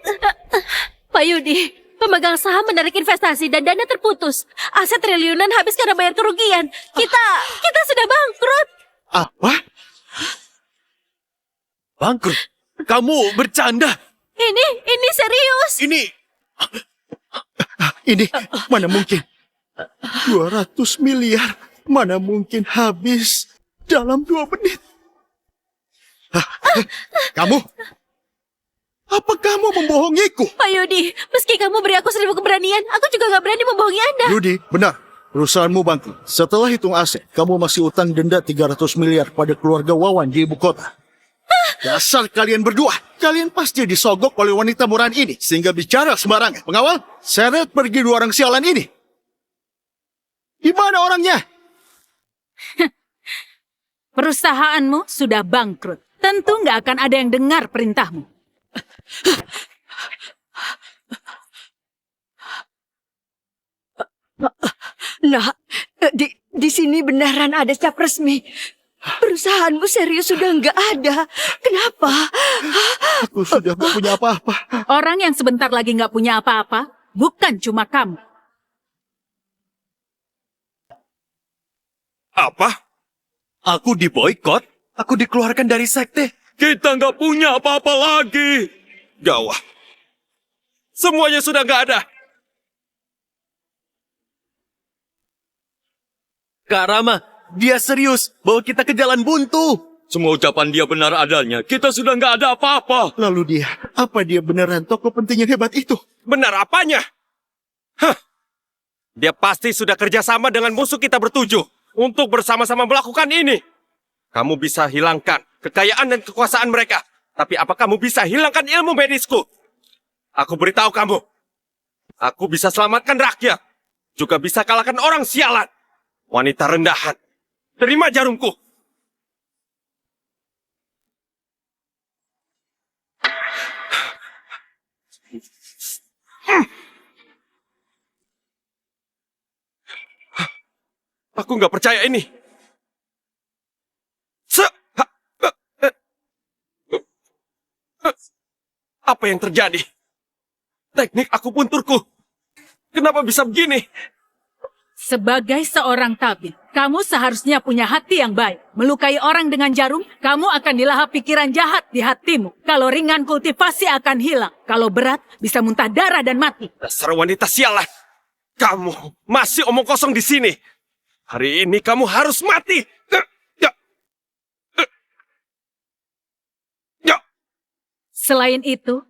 Pak Yudi, pemegang saham menarik investasi dan dana terputus. Aset triliunan habis karena bayar kerugian. Kita sudah bangkrut. Apa? Bangkrut? Kamu bercanda? Ini serius. Ini... Ini mana mungkin? 200 miliar mana mungkin habis dalam 2 menit. Kamu? Apa kamu membohongiku? Pak Yudi, meski kamu beri aku 1000 keberanian, aku juga gak berani membohongi Anda. Yudi, benar. Perusahaanmu bangkrut. Setelah hitung aset, kamu masih utang denda 300 miliar pada keluarga Wawan di ibu kota. Dasar kalian berdua. Kalian pasti disogok oleh wanita murahan ini sehingga bicara sembarangan. Pengawal, seret pergi 2 orang sialan ini. Di mana orangnya? Perusahaanmu sudah bangkrut. Tentu nggak akan ada yang dengar perintahmu. Nah, di sini beneran ada cap resmi. Perusahaanmu serius sudah nggak ada. Kenapa? Aku sudah gak punya apa-apa. Orang yang sebentar lagi nggak punya apa-apa, bukan cuma kamu. Apa? Aku diboikot? Aku dikeluarkan dari sekte? Kita nggak punya apa-apa lagi. Gawat. Semuanya sudah nggak ada. Kak Rama, dia serius bawa kita ke jalan buntu. Semua ucapan dia benar adanya. Kita sudah nggak ada apa-apa. Lalu dia, apa dia beneran tokoh penting yang hebat itu? Benar apanya? Hah. Dia pasti sudah kerjasama dengan musuh kita bertujuh untuk bersama-sama melakukan ini. Kamu bisa hilangkan kekayaan dan kekuasaan mereka. Tapi apa kamu bisa hilangkan ilmu medisku? Aku beritahu kamu. Aku bisa selamatkan rakyat. Juga bisa kalahkan orang sialan. Wanita rendahan. Terima jarumku. Aku nggak percaya ini. Apa yang terjadi? Teknik akupunturku. Kenapa bisa begini? Sebagai seorang tabib, kamu seharusnya punya hati yang baik. Melukai orang dengan jarum, kamu akan dilahap pikiran jahat di hatimu. Kalau ringan, kultivasi akan hilang. Kalau berat, bisa muntah darah dan mati. Dasar wanita sialan. Kamu masih omong kosong di sini. Hari ini kamu harus mati. Selain itu,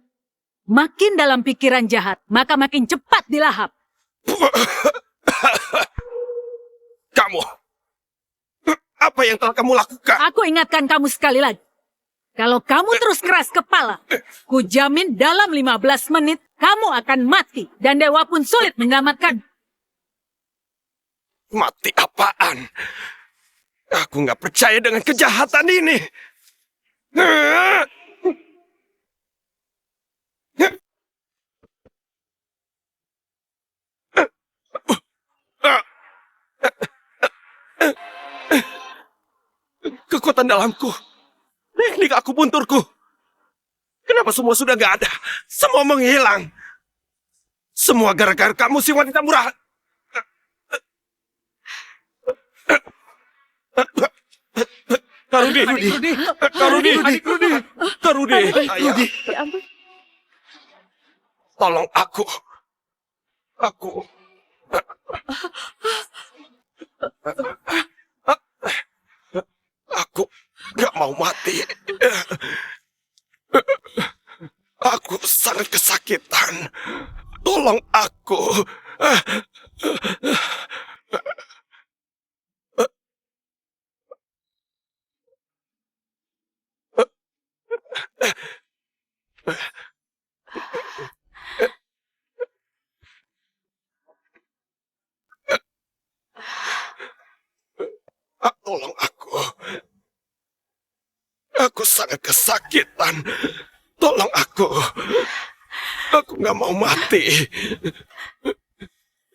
makin dalam pikiran jahat, maka makin cepat dilahap. Kamu, apa yang telah kamu lakukan? Aku ingatkan kamu sekali lagi. Kalau kamu terus keras kepala, ku jamin dalam 15 menit, kamu akan mati. Dan dewa pun sulit menyelamatkan. Mati apaan? Aku nggak percaya dengan kejahatan ini. Kekuatan dalamku. Teknik akupunturku. Kenapa semua sudah nggak ada? Semua menghilang. Semua gara-gara kamu si wanita murah. Karudi, ayah. Tolong aku. Aku gak mau mati. Aku sangat kesakitan. Tolong aku. Tolong aku. Aku sangat kesakitan. Tolong aku. Aku gak mau mati.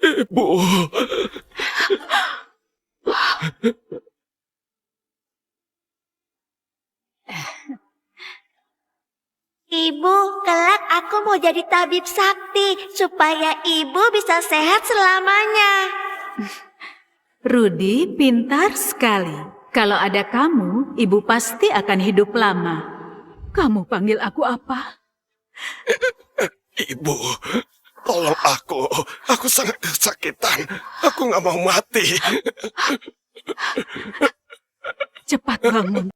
Ibu. Ibu, kelak aku mau jadi tabib sakti supaya ibu bisa sehat selamanya. Rudi pintar sekali. Kalau ada kamu, ibu pasti akan hidup lama. Kamu panggil aku apa? Ibu, Tolong aku sangat kesakitan. Aku nggak mau mati. Cepat bangun.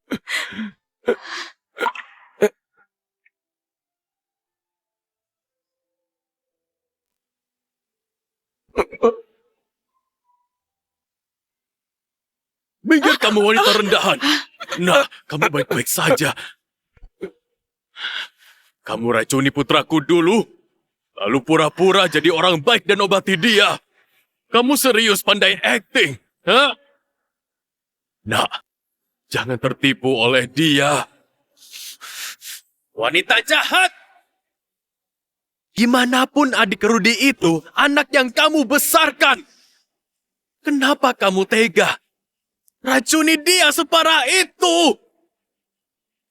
Minggir kamu wanita rendahan. Nah, kamu baik-baik saja. Kamu racuni putraku dulu, lalu pura-pura jadi orang baik dan obati dia. Kamu serius pandai acting, ha? Nah, jangan tertipu oleh dia. Wanita jahat! Gimanapun adik Rudi itu, anak yang kamu besarkan. Kenapa kamu tega? Racuni dia separah itu!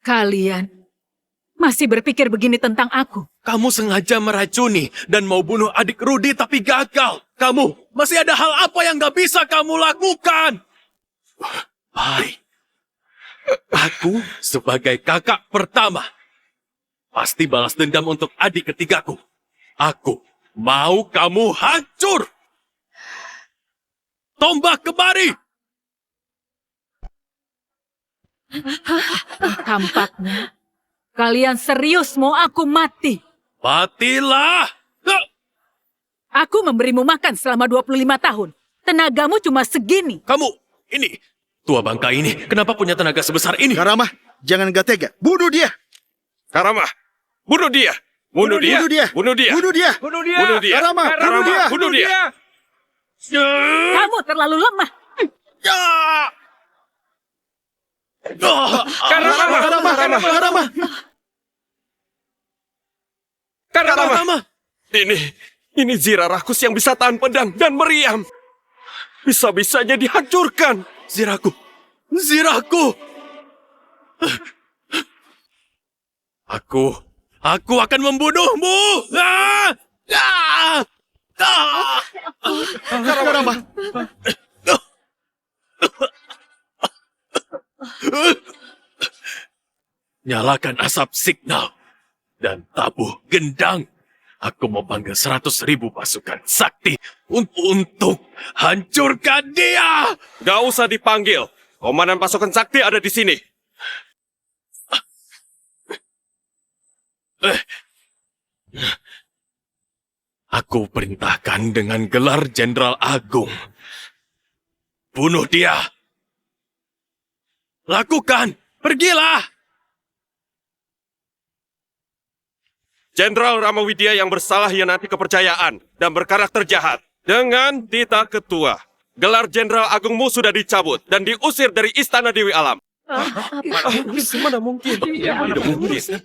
Kalian masih berpikir begini tentang aku? Kamu sengaja meracuni dan mau bunuh adik Rudi tapi gagal. Kamu masih ada hal apa yang gak bisa kamu lakukan? Baik. Aku sebagai kakak pertama pasti balas dendam untuk adik ketigaku. Aku mau kamu hancur. Tombak kemari. Tampaknya kalian serius mau aku mati. Matilah. Aku memberimu makan selama 25 tahun. Tenagamu cuma segini. Kamu, ini, tua bangka ini, kenapa punya tenaga sebesar ini? Karama, jangan gak tega. Bunuh dia. Karama, bunuh dia. Bunuh dia. Bunuh dia. Bunuh dia. Bunuh dia. Bunuh dia. Bunuh dia. Karama, bunuh dia. Bunuh dia. Kamu terlalu lemah. Karama. Karama. Ini Zira rakus yang bisa tahan pedang dan meriam. Bisa-bisanya dihancurkan. Ziraku. Aku akan membunuhmu. Karama. Nyalakan asap signal dan tabuh gendang. Aku mau panggil 100.000 pasukan sakti untuk hancurkan dia. Gak usah dipanggil. Komandan pasukan sakti ada di sini. Aku perintahkan dengan gelar Jenderal Agung. Bunuh dia. Lakukan. Pergilah. Jenderal Ramawidya yang bersalah hianati kepercayaan dan berkarakter jahat. Dengan titah ketua, gelar Jenderal Agungmu sudah dicabut dan diusir dari Istana Dewi Alam. Mana mungkin? Tidak mungkin.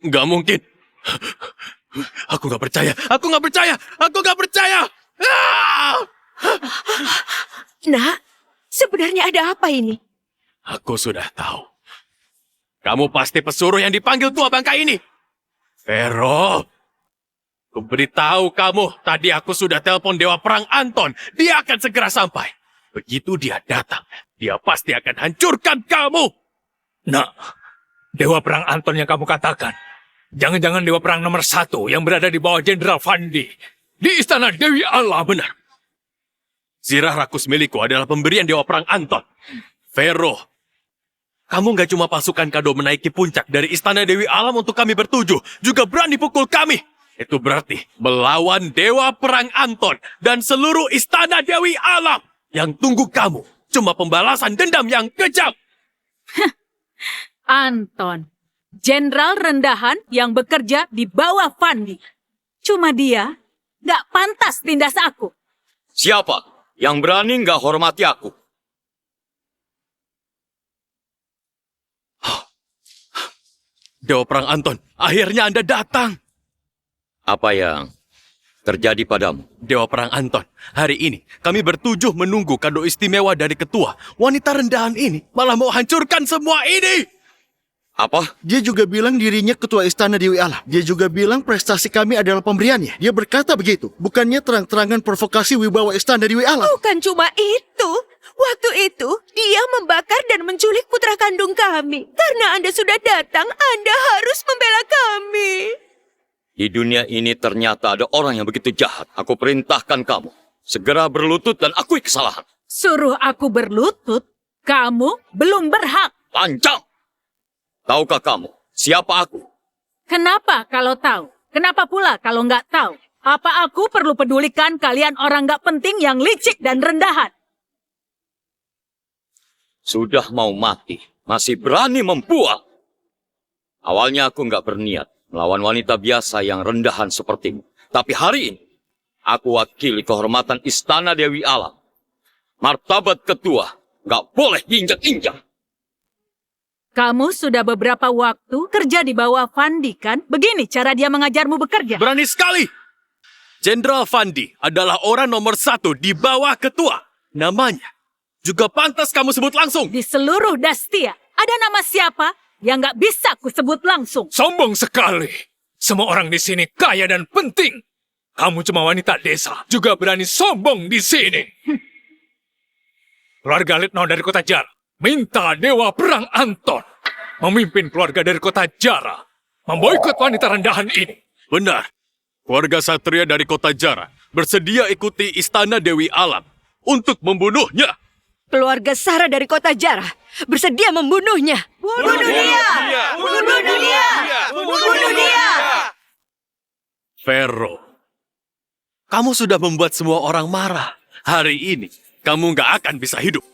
Nggak mungkin. Aku nggak percaya. Nak, sebenarnya ada apa ini? Aku sudah tahu. Kamu pasti pesuruh yang dipanggil tua bangka ini. Vero, ku beritahu kamu, tadi aku sudah telepon Dewa Perang Anton. Dia akan segera sampai. Begitu dia datang, dia pasti akan hancurkan kamu. Nah, Dewa Perang Anton yang kamu katakan. Jangan-jangan Dewa Perang nomor 1 yang berada di bawah Jenderal Fandi. Di Istana Dewi Alam. Benar. Zirah rakus milikku adalah pemberian Dewa Perang Anton. Vero, kamu gak cuma pasukan kado menaiki puncak dari Istana Dewi Alam untuk kami bertujuh, juga berani pukul kami. Itu berarti melawan Dewa Perang Anton dan seluruh Istana Dewi Alam. Yang tunggu kamu cuma pembalasan dendam yang kejam. Anton, jenderal rendahan yang bekerja di bawah Fandi. Cuma dia gak pantas tindas aku. Siapa yang berani nggak hormati aku? Dewa Perang Anton, akhirnya Anda datang. Apa yang terjadi padamu? Dewa Perang Anton, hari ini kami bertujuh menunggu kado istimewa dari ketua. Wanita rendahan ini malah mau hancurkan semua ini. Apa? Dia juga bilang dirinya ketua Istana Dewi Alam. Dia juga bilang prestasi kami adalah pemberiannya. Dia berkata begitu. Bukannya terang-terangan provokasi wibawa Istana Dewi Alam. Bukan cuma itu. Waktu itu, dia membakar dan menculik putra kandung kami. Karena Anda sudah datang, Anda harus membela kami. Di dunia ini ternyata ada orang yang begitu jahat. Aku perintahkan kamu segera berlutut dan akui kesalahan. Suruh aku berlutut, kamu belum berhak. Lancang! Tahukah kamu siapa aku? Kenapa kalau tahu? Kenapa pula kalau nggak tahu? Apa aku perlu pedulikan kalian orang nggak penting yang licik dan rendahan? Sudah mau mati, masih berani membual. Awalnya aku nggak berniat melawan wanita biasa yang rendahan sepertimu. Tapi hari ini, aku wakili kehormatan Istana Dewi Alam. Martabat ketua nggak boleh diinjak-injak. Kamu sudah beberapa waktu kerja di bawah Fandi, kan? Begini cara dia mengajarmu bekerja. Berani sekali! Jenderal Fandi adalah orang nomor 1 di bawah ketua. Namanya juga pantas kamu sebut langsung. Di seluruh Dastia, ada nama siapa yang nggak bisa ku sebut langsung? Sombong sekali. Semua orang di sini kaya dan penting. Kamu cuma wanita desa, juga berani sombong di sini. Keluarga Litno dari kota Jara minta Dewa Perang Anton memimpin keluarga dari kota Jara memboikot wanita rendahan ini. Benar. Keluarga Satria dari kota Jara bersedia ikuti Istana Dewi Alam untuk membunuhnya. Keluarga Sarah dari kota Jara bersedia membunuhnya. Bunuh dia! Bunuh dia! Bunuh dia! Vero, kamu sudah membuat semua orang marah. Hari ini, kamu nggak akan bisa hidup.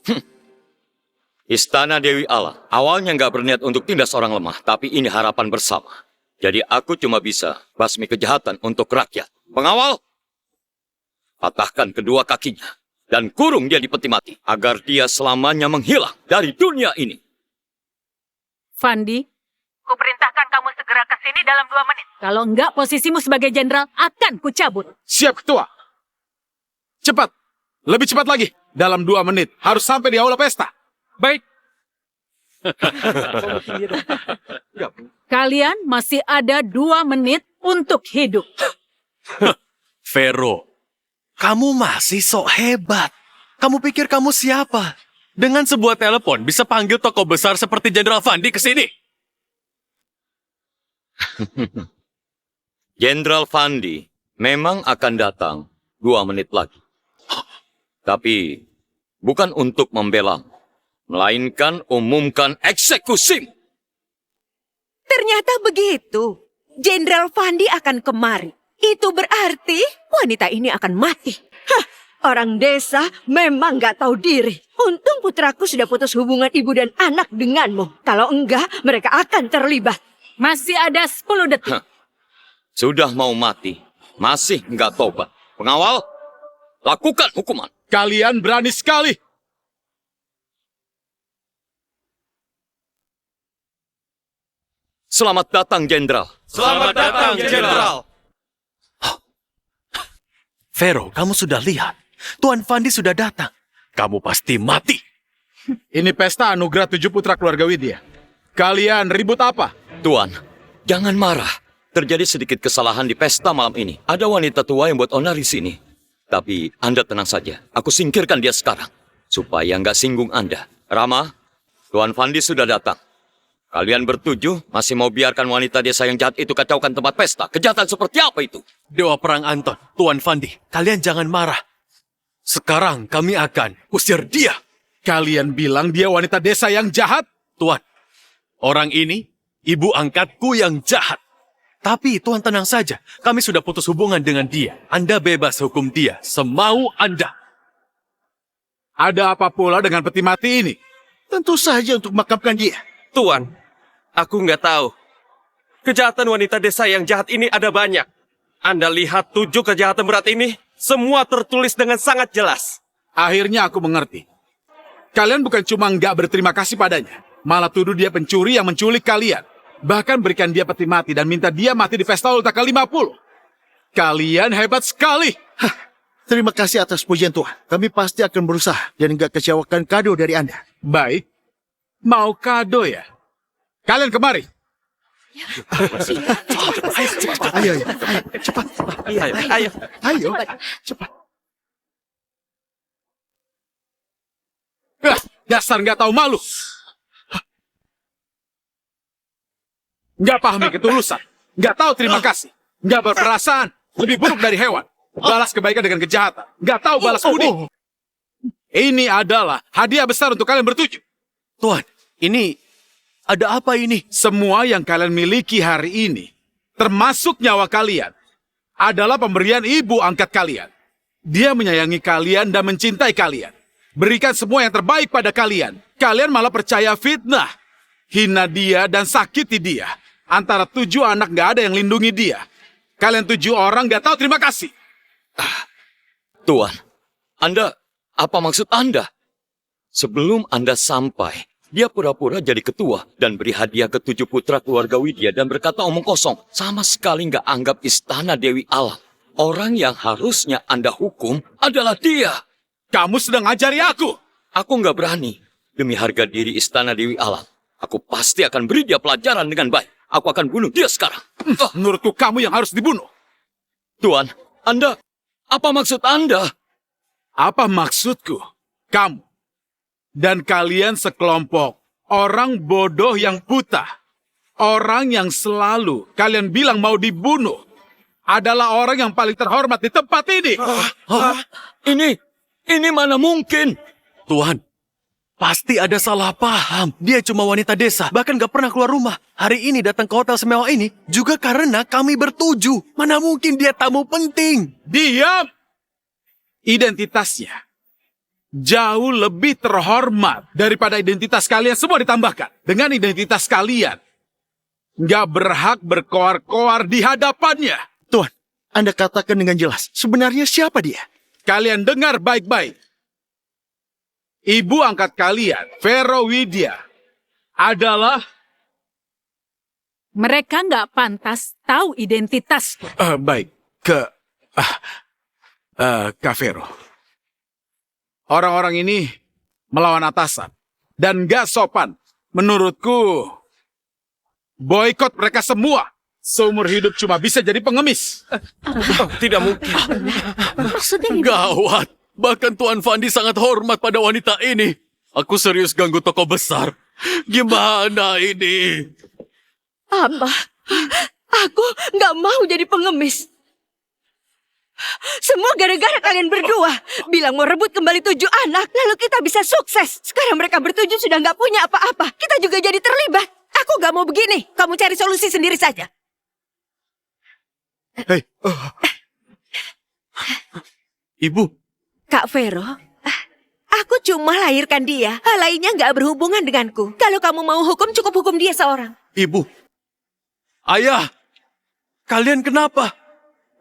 Istana Dewi Alam awalnya nggak berniat untuk tindas orang lemah, tapi ini harapan bersama. Jadi aku cuma bisa basmi kejahatan untuk rakyat. Pengawal, patahkan kedua kakinya dan kurung dia di peti mati agar dia selamanya menghilang dari dunia ini. Fandi, ku perintahkan kamu segera ke sini dalam 2 menit. Kalau enggak, posisimu sebagai jenderal akan kucabut. Siap, Ketua. Cepat. Lebih cepat lagi. Dalam 2 menit. Harus sampai di aula pesta. Baik, Kalian masih ada 2 menit untuk hidup. Vero, kamu masih sok hebat. Kamu pikir kamu siapa? Dengan sebuah telepon bisa panggil tokoh besar seperti Jenderal Fandi ke sini. Jenderal Fandi memang akan datang 2 menit lagi. Tapi bukan untuk membela, melainkan umumkan eksekusi. Ternyata begitu. Jenderal Fandi akan kemari. Itu berarti wanita ini akan mati. Orang desa memang nggak tahu diri. Untung putraku sudah putus hubungan ibu dan anak denganmu. Kalau enggak, mereka akan terlibat. Masih ada 10 detik. Sudah mau mati, masih nggak tobat. Pengawal, lakukan hukuman. Kalian berani sekali. Selamat datang, Jenderal. Selamat datang, Jenderal. Vero, kamu sudah lihat. Tuan Fandi sudah datang. Kamu pasti mati. Ini pesta anugerah 7 putra keluarga Widya. Kalian ribut apa? Tuan, jangan marah. Terjadi sedikit kesalahan di pesta malam ini. Ada wanita tua yang buat onar di sini. Tapi Anda tenang saja. Aku singkirkan dia sekarang. Supaya nggak singgung Anda. Rama, Tuan Fandi sudah datang. Kalian bertujuh masih mau biarkan wanita desa yang jahat itu kacaukan tempat pesta. Kejahatan seperti apa itu? Dewa Perang Anton, Tuan Fandi, kalian jangan marah. Sekarang kami akan usir dia. Kalian bilang dia wanita desa yang jahat? Tuan, orang ini ibu angkatku yang jahat. Tapi Tuan tenang saja, kami sudah putus hubungan dengan dia. Anda bebas hukum dia semau Anda. Ada apa pula dengan peti mati ini? Tentu saja untuk memakamkan dia. Tuan, aku nggak tahu. Kejahatan wanita desa yang jahat ini ada banyak. Anda lihat 7 kejahatan berat ini, semua tertulis dengan sangat jelas. Akhirnya aku mengerti. Kalian bukan cuma nggak berterima kasih padanya, malah tuduh dia pencuri yang menculik kalian. Bahkan berikan dia peti mati dan minta dia mati di pesta ulta ke-50. Kalian hebat sekali. Terima kasih atas pujian Tuhan. Kami pasti akan berusaha dan nggak kecewakan kado dari Anda. Baik. Mau kado ya? Kalian kemari. Ayo, cepat. Ayo. Ayo, cepat. Ayo. Dasar nggak tahu malu. Nggak pahami ketulusan. Nggak tahu terima kasih. Nggak berperasaan. Lebih buruk dari hewan. Balas kebaikan dengan kejahatan. Nggak tahu balas budi. Ini adalah hadiah besar untuk kalian bertujuh. Tuan, ini ada apa ini? Semua yang kalian miliki hari ini, termasuk nyawa kalian, adalah pemberian ibu angkat kalian. Dia menyayangi kalian dan mencintai kalian. Berikan semua yang terbaik pada kalian. Kalian malah percaya fitnah. Hina dia dan sakiti dia. Antara 7 anak gak ada yang lindungi dia. Kalian 7 orang gak tahu terima kasih. Tuan, apa maksud Anda? Sebelum Anda sampai, dia pura-pura jadi ketua dan beri hadiah ke 7 putra keluarga Widya dan berkata omong kosong. Sama sekali nggak anggap istana Dewi Alam. Orang yang harusnya Anda hukum adalah dia. Kamu sedang ngajari aku. Aku nggak berani. Demi harga diri istana Dewi Alam, aku pasti akan beri dia pelajaran dengan baik. Aku akan bunuh dia sekarang. Menurutku kamu yang harus dibunuh. Tuan, apa maksud Anda? Apa maksudku? Kamu dan kalian sekelompok orang bodoh yang buta. Orang yang selalu kalian bilang mau dibunuh adalah orang yang paling terhormat di tempat ini. Ini mana mungkin? Tuan, pasti ada salah paham. Dia cuma wanita desa, bahkan gak pernah keluar rumah. Hari ini datang ke hotel semewah ini juga karena kami bertuju. Mana mungkin dia tamu penting? Diam! Identitasnya jauh lebih terhormat daripada identitas kalian semua ditambahkan. Dengan identitas kalian, nggak berhak berkoar-koar di hadapannya. Tuan, Anda katakan dengan jelas, sebenarnya siapa dia? Kalian dengar baik-baik. Ibu angkat kalian, Vero Widya, adalah... Mereka nggak pantas tahu identitasku. Baik, Kak Vero. Orang-orang ini melawan atasan dan gak sopan. Menurutku, boikot mereka semua. Seumur hidup cuma bisa jadi pengemis. Tidak mungkin. Maksudnya Gawat. Bahkan Tuan Fandi sangat hormat pada wanita ini. Aku serius ganggu toko besar. Gimana ini? Abah, aku nggak mau jadi pengemis. Semua gara-gara kalian berdua. Bilang mau rebut kembali 7 anak, lalu kita bisa sukses. Sekarang mereka bertujuh sudah nggak punya apa-apa. Kita juga jadi terlibat. Aku nggak mau begini. Kamu cari solusi sendiri saja. Hei, Ibu. Kak Vero, aku cuma lahirkan dia. Hal lainnya nggak berhubungan denganku. Kalau kamu mau hukum, cukup hukum dia seorang. Ibu. Ayah. Kalian kenapa?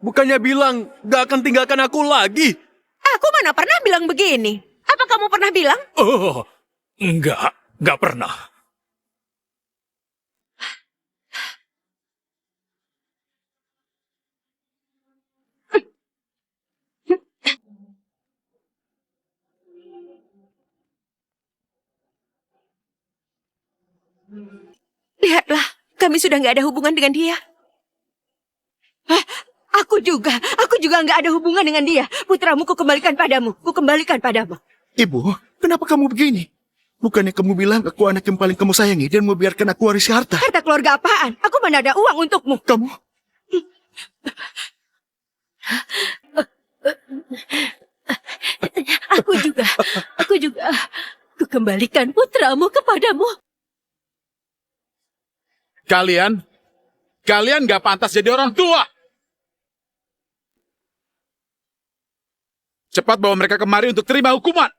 Bukannya bilang gak akan tinggalkan aku lagi? Aku mana pernah bilang begini. Apa kamu pernah bilang? Oh, enggak pernah. Lihatlah, kami sudah nggak ada hubungan dengan dia. Hah? Aku juga nggak ada hubungan dengan dia. Putramu kukembalikan padamu. Ibu, kenapa kamu begini? Bukannya kamu bilang aku anak yang paling kamu sayangi dan mau biarkan aku warisi harta? Harta keluarga apaan? Aku mana ada uang untukmu. Kamu? Aku juga kukembalikan putramu kepadamu. Kalian gak pantas jadi orang tua. Cepat bawa mereka kemari untuk terima hukuman.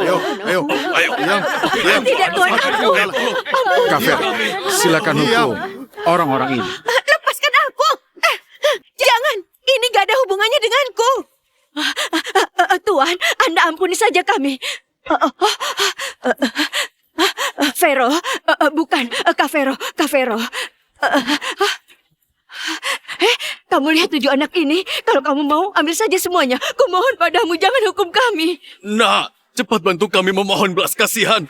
Ayo. Tidak, Tuan, ampun. Kak Vero, silakan hukum orang-orang ini. Lepaskan aku. Jangan, ini gak ada hubungannya denganku. Tuan, Anda ampuni saja kami. Vero, bukan, Kak Vero. Kamu lihat 7 anak ini. Kalau kamu mau, ambil saja semuanya. Kumohon padamu, jangan hukum kami. Nak, cepat bantu kami memohon belas kasihan.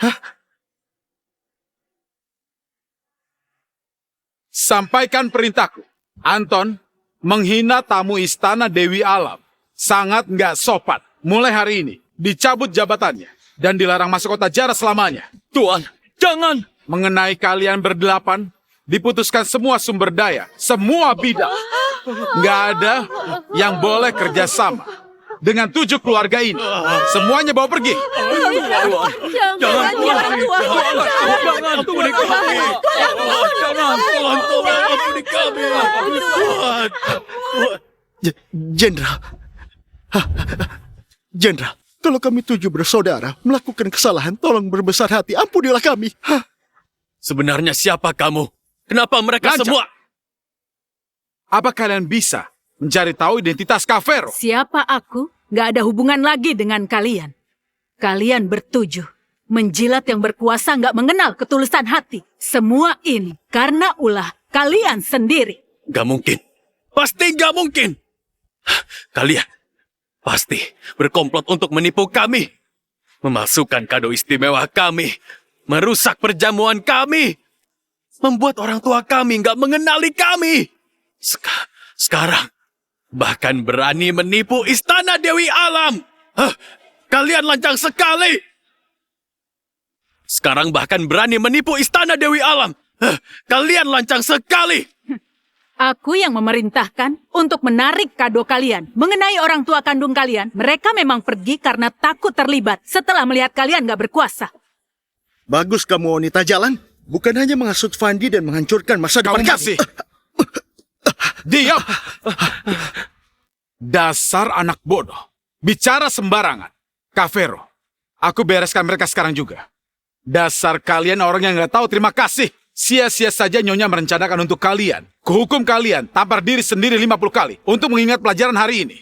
Sampaikan perintahku. Anton menghina tamu istana Dewi Alam. Sangat nggak sopan. Mulai hari ini, dicabut jabatannya. dan dilarang masuk kota Jara selamanya. Tuan, jangan! Mengenai kalian berdelapan, diputuskan semua sumber daya, semua bidang. Nggak ada yang boleh kerjasama dengan 7 keluarga ini. Semuanya bawa pergi. Jangan, ampuni kami. Tuhan, ampuni kami. Jenderal. Jenderal, kalau kami 7 bersaudara melakukan kesalahan, tolong berbesar hati, ampunilah kami. Sebenarnya siapa kamu? Kenapa mereka Lancar. semua? Apa kalian bisa mencari tahu identitas Kavero? Siapa aku? Gak ada hubungan lagi dengan kalian. Kalian bertujuh. Menjilat yang berkuasa gak mengenal ketulusan hati. Semua ini karena ulah kalian sendiri. Gak mungkin. Pasti gak mungkin. Kalian pasti berkomplot untuk menipu kami. Memasukkan kado istimewa kami. Merusak perjamuan kami. Membuat orang tua kami gak mengenali kami. Sekarang bahkan berani menipu istana Dewi Alam. Kalian lancang sekali. Sekarang bahkan berani menipu istana Dewi Alam. Kalian lancang sekali. Aku yang memerintahkan untuk menarik kado kalian. Mengenai orang tua kandung kalian, mereka memang pergi karena takut terlibat setelah melihat kalian gak berkuasa. Bagus kamu wanita jalan. Bukan hanya menghasut Fandi dan menghancurkan masa depan kami. Diam! Dasar anak bodoh. Bicara sembarangan. Kavero, aku bereskan mereka sekarang juga. Dasar kalian orang yang nggak tahu terima kasih. Sia-sia saja Nyonya merencanakan untuk kalian. Kuhukum kalian, tampar diri sendiri 50 kali. Untuk mengingat pelajaran hari ini.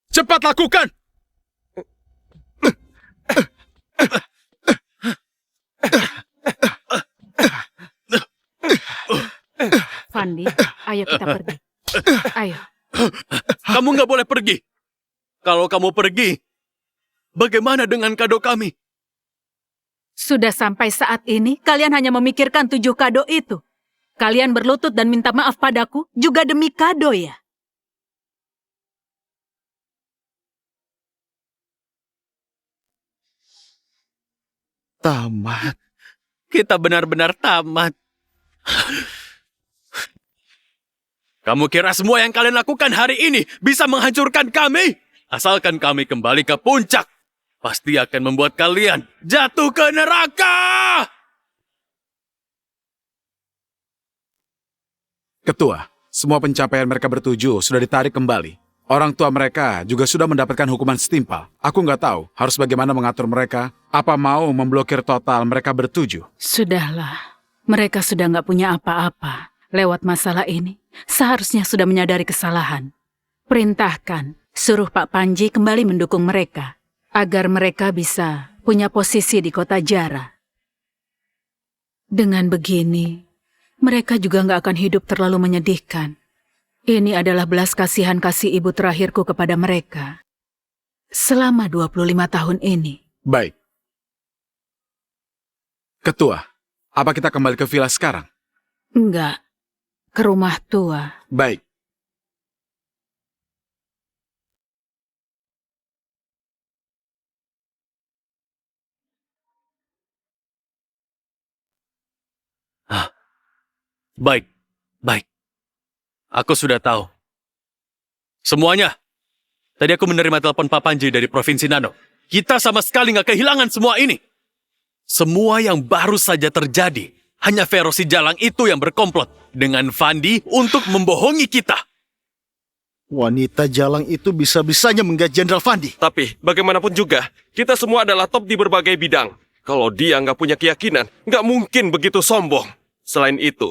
Cepat lakukan! Fandi, ayo kita pergi. Ayo. Kamu nggak boleh pergi. Kalau kamu pergi, bagaimana dengan kado kami? Sudah sampai saat ini, kalian hanya memikirkan 7 kado itu. Kalian berlutut dan minta maaf padaku juga demi kado ya? Tamat. Kita benar-benar tamat. Kamu kira semua yang kalian lakukan hari ini bisa menghancurkan kami? Asalkan kami kembali ke puncak, pasti akan membuat kalian jatuh ke neraka! Ketua, semua pencapaian mereka bertujuh sudah ditarik kembali. Orang tua mereka juga sudah mendapatkan hukuman setimpal. Aku nggak tahu harus bagaimana mengatur mereka. Apa mau memblokir total mereka bertujuh? Sudahlah, mereka sudah nggak punya apa-apa. Lewat masalah ini, seharusnya sudah menyadari kesalahan. Perintahkan, suruh Pak Panji kembali mendukung mereka, agar mereka bisa punya posisi di kota Jara. Dengan begini, mereka juga nggak akan hidup terlalu menyedihkan. Ini adalah belas kasihan kasih ibu terakhirku kepada mereka. Selama 25 tahun ini. Baik. Ketua, apa kita kembali ke villa sekarang? Enggak, ke rumah tua. Baik. Baik, baik. Aku sudah tahu. Semuanya. Tadi aku menerima telepon Pak Panji dari Provinsi Nano. Kita sama sekali nggak kehilangan semua ini. Semua yang baru saja terjadi, hanya Vero si Jalang itu yang berkomplot dengan Fandi untuk membohongi kita. Wanita jalang itu bisa-bisanya menggaji Jenderal Fandi. Tapi bagaimanapun juga, kita semua adalah top di berbagai bidang. Kalau dia nggak punya keyakinan, nggak mungkin begitu sombong. Selain itu,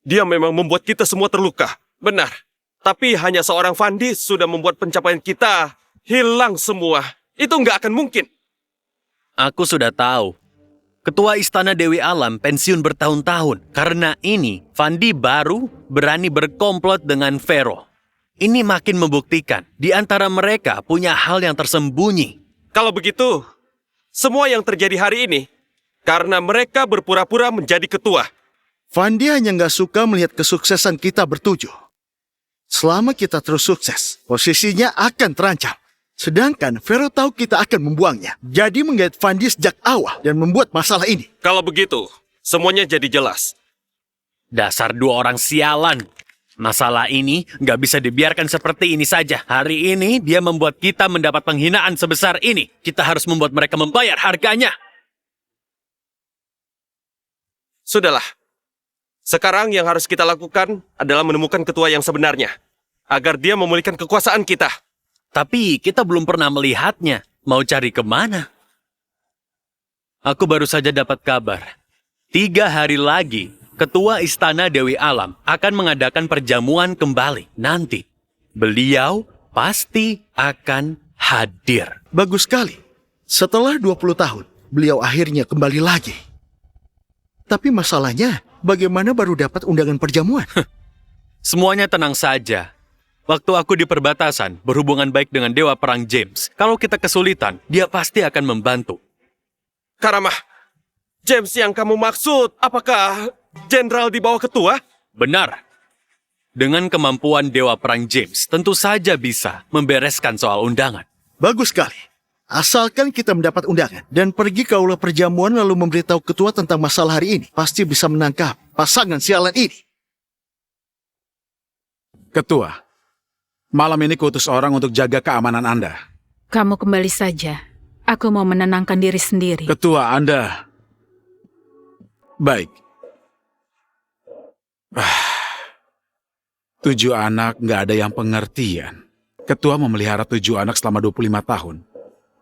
dia memang membuat kita semua terluka. Benar. Tapi hanya seorang Fandi sudah membuat pencapaian kita hilang semua. Itu nggak akan mungkin. Aku sudah tahu. Ketua Istana Dewi Alam pensiun bertahun-tahun. Karena ini, Fandi baru berani berkomplot dengan Vero. Ini makin membuktikan di antara mereka punya hal yang tersembunyi. Kalau begitu, semua yang terjadi hari ini karena mereka berpura-pura menjadi ketua. Fandi hanya nggak suka melihat kesuksesan kita bertujuh. Selama kita terus sukses, posisinya akan terancam. Sedangkan Pharaoh tahu kita akan membuangnya. Jadi menggait Fandi sejak awal dan membuat masalah ini. Kalau begitu, semuanya jadi jelas. Dasar dua orang sialan. Masalah ini nggak bisa dibiarkan seperti ini saja. Hari ini dia membuat kita mendapat penghinaan sebesar ini. Kita harus membuat mereka membayar harganya. Sudahlah. Sekarang yang harus kita lakukan adalah menemukan ketua yang sebenarnya. Agar dia memulihkan kekuasaan kita. Tapi kita belum pernah melihatnya. Mau cari kemana? Aku baru saja dapat kabar. 3 hari lagi, Ketua Istana Dewi Alam akan mengadakan perjamuan kembali. Nanti, beliau pasti akan hadir. Bagus sekali. Setelah 20 tahun, beliau akhirnya kembali lagi. Tapi masalahnya, bagaimana baru dapat undangan perjamuan? Semuanya tenang saja. Waktu aku di perbatasan, berhubungan baik dengan Dewa Perang James. Kalau kita kesulitan, dia pasti akan membantu. Karamah, James yang kamu maksud, apakah jenderal di bawah ketua? Benar. Dengan kemampuan Dewa Perang James, tentu saja bisa membereskan soal undangan. Bagus sekali. Asalkan kita mendapat undangan dan pergi ke aula perjamuan lalu memberitahu ketua tentang masalah hari ini, pasti bisa menangkap pasangan sialan ini. Ketua, malam ini kuutus orang untuk jaga keamanan Anda. Kamu kembali saja. Aku mau menenangkan diri sendiri. Ketua, Anda... Baik. 7 anak nggak ada yang pengertian. Ketua memelihara 7 anak selama 25 tahun.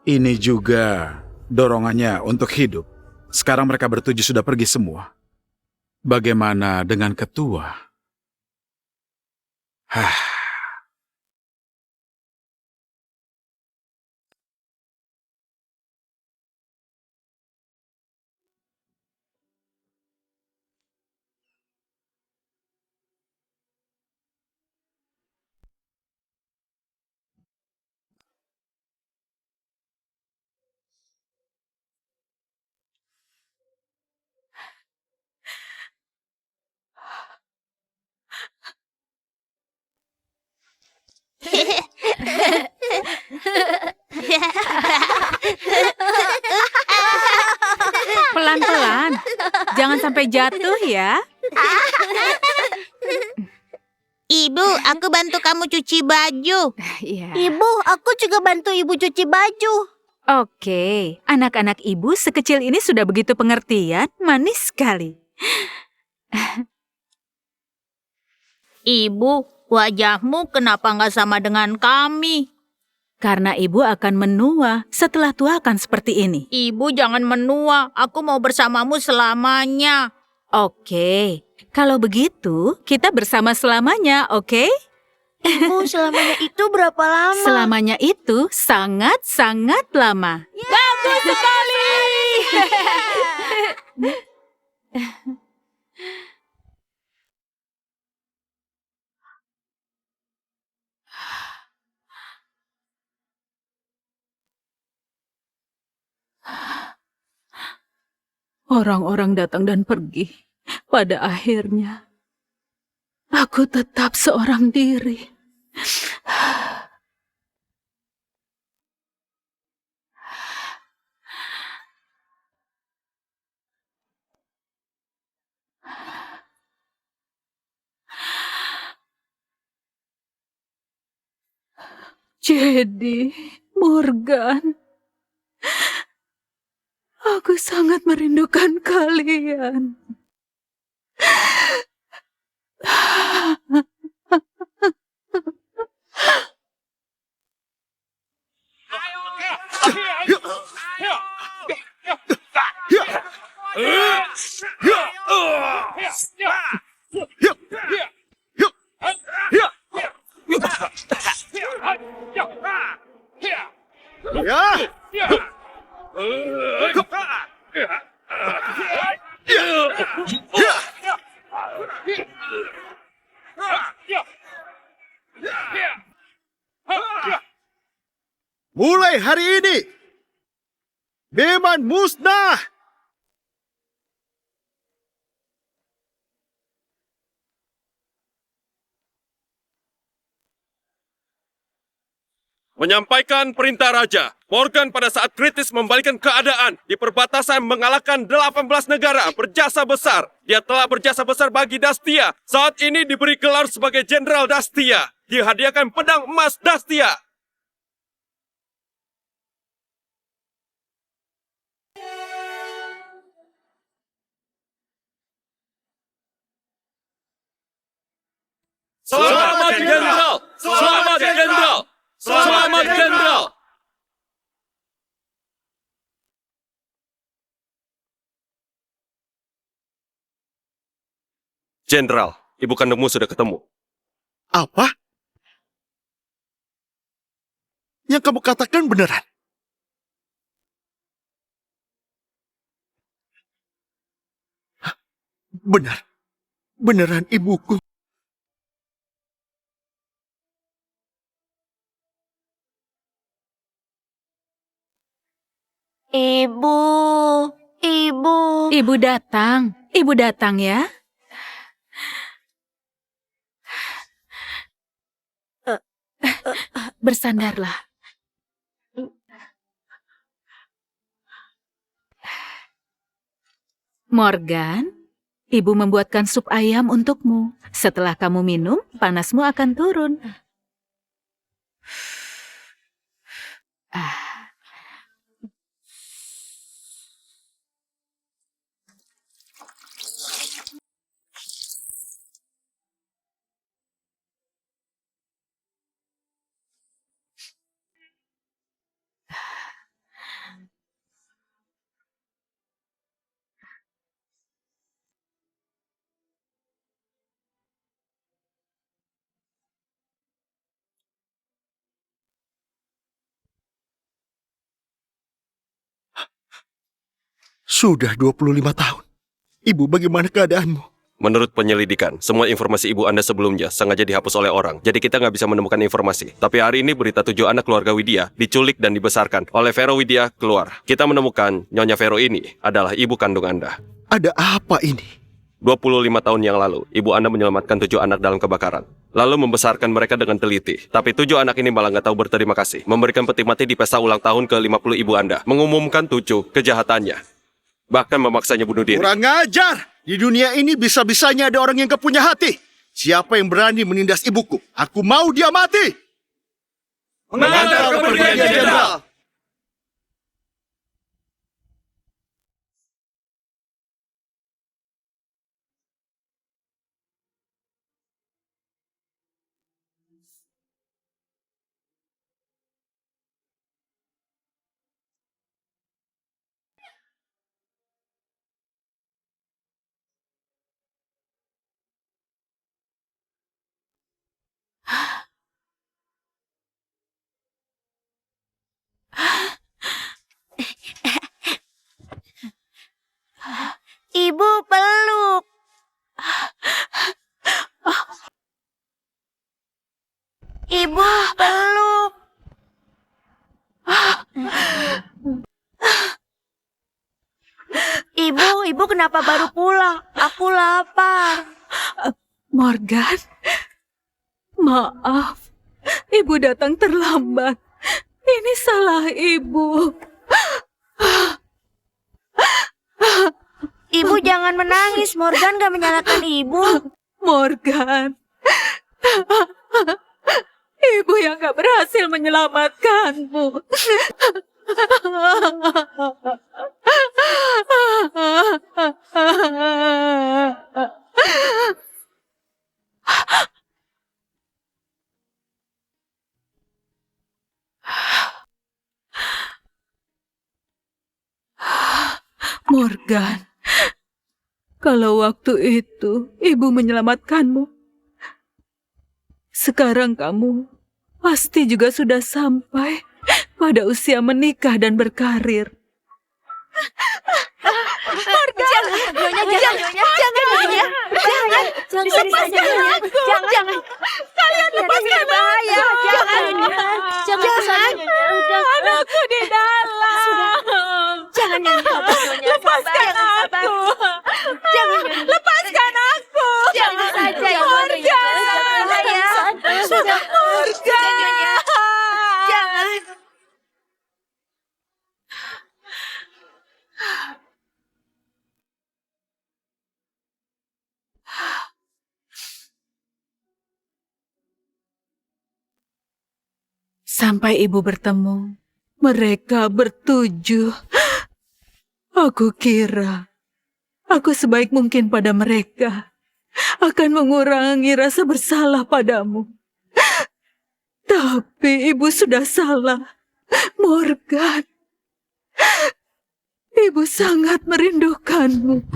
Ini juga dorongannya untuk hidup. Sekarang mereka bertujuh sudah pergi semua. Bagaimana dengan ketua? Pelan-pelan. Jangan sampai jatuh ya. Ibu, aku bantu kamu cuci baju. Iya. Ibu, aku juga bantu ibu cuci baju. Oke, anak-anak ibu sekecil ini sudah begitu pengertian, manis sekali. Ibu, wajahmu kenapa nggak sama dengan kami? Karena ibu akan menua, setelah tua akan seperti ini. Ibu jangan menua, aku mau bersamamu selamanya. Oke, kalau begitu kita bersama selamanya, oke? Ibu, selamanya itu berapa lama? Selamanya itu sangat-sangat lama. Bagus sekali! Orang-orang datang dan pergi. Pada akhirnya, aku tetap seorang diri. Jadi, Morgan, aku sangat merindukan kalian. Mulai hari ini, Beman musnah! Menyampaikan perintah raja. Morgan pada saat kritis membalikan keadaan. Di perbatasan mengalahkan 18 negara berjasa besar. Dia telah berjasa besar bagi Dastia. Saat ini diberi gelar sebagai Jenderal Dastia. Dihadiahkan pedang emas Dastia. Selamat Jenderal! Selamat Jenderal! Selamat Jenderal! Jenderal, ibu kandungmu sudah ketemu. Apa? Yang kamu katakan beneran? Hah? Benar. Beneran ibuku. Ibu, ibu. Ibu datang. Ibu datang ya. Bersandarlah. Morgan, ibu membuatkan sup ayam untukmu. Setelah kamu minum, panasmu akan turun. Sudah 25 tahun. Ibu, bagaimana keadaanmu? Menurut penyelidikan, semua informasi ibu Anda sebelumnya sengaja dihapus oleh orang. Jadi kita nggak bisa menemukan informasi. Tapi hari ini berita 7 anak keluarga Widya diculik dan dibesarkan oleh Vero Widya keluar. Kita menemukan Nyonya Vero ini adalah ibu kandung Anda. Ada apa ini? 25 tahun yang lalu, ibu Anda menyelamatkan 7 anak dalam kebakaran. Lalu membesarkan mereka dengan teliti. Tapi 7 anak ini malah nggak tahu berterima kasih. Memberikan peti mati di pesta ulang tahun ke-50 ibu Anda. Mengumumkan 7 kejahatannya. Bahkan memaksanya bunuh diri. Kurang ajar! Di dunia ini bisa-bisanya ada orang yang gak punya hati. Siapa yang berani menindas ibuku? Aku mau dia mati! Mengantar kepergian Jenderal! Ibu peluk. Ibu peluk. Ibu kenapa baru pulang? Aku lapar. Morgan, maaf. Ibu datang terlambat. Ini salah ibu. Ibu jangan menangis. Morgan gak menyalahkan ibu. Morgan, ibu yang gak berhasil menyelamatkanmu. Morgan, kalau waktu itu ibu menyelamatkanmu, sekarang kamu pasti juga sudah sampai pada usia menikah dan berkarir. Morgan, jangan, Nyonya. Jangan. Kalian lepaskan bahaya. Jangan. Anakku di dalam. Jangan, Nyonya. Lepaskan aku. Jangan, Lepaskan aku. Jangan saja, Morgan. Morgan. Morgan. Jangan. Sampai ibu bertemu, mereka bertujuh. Aku kira aku sebaik mungkin pada mereka, akan mengurangi rasa bersalah padamu. Tapi ibu sudah salah, Morgan. Ibu sangat merindukanmu.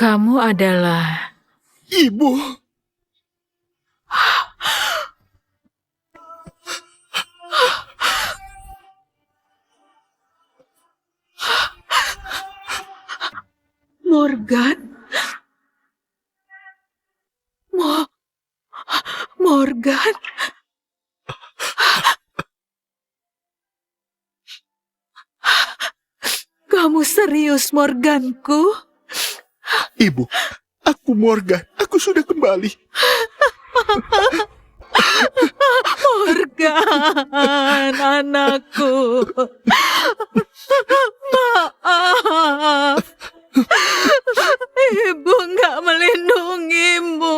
Kamu adalah... Ibu. Morgan? Morgan? Kamu serius, Morganku? Ibu, aku Morgan. Aku sudah kembali. Morgan, anakku. Maaf. Ibu nggak melindungimu.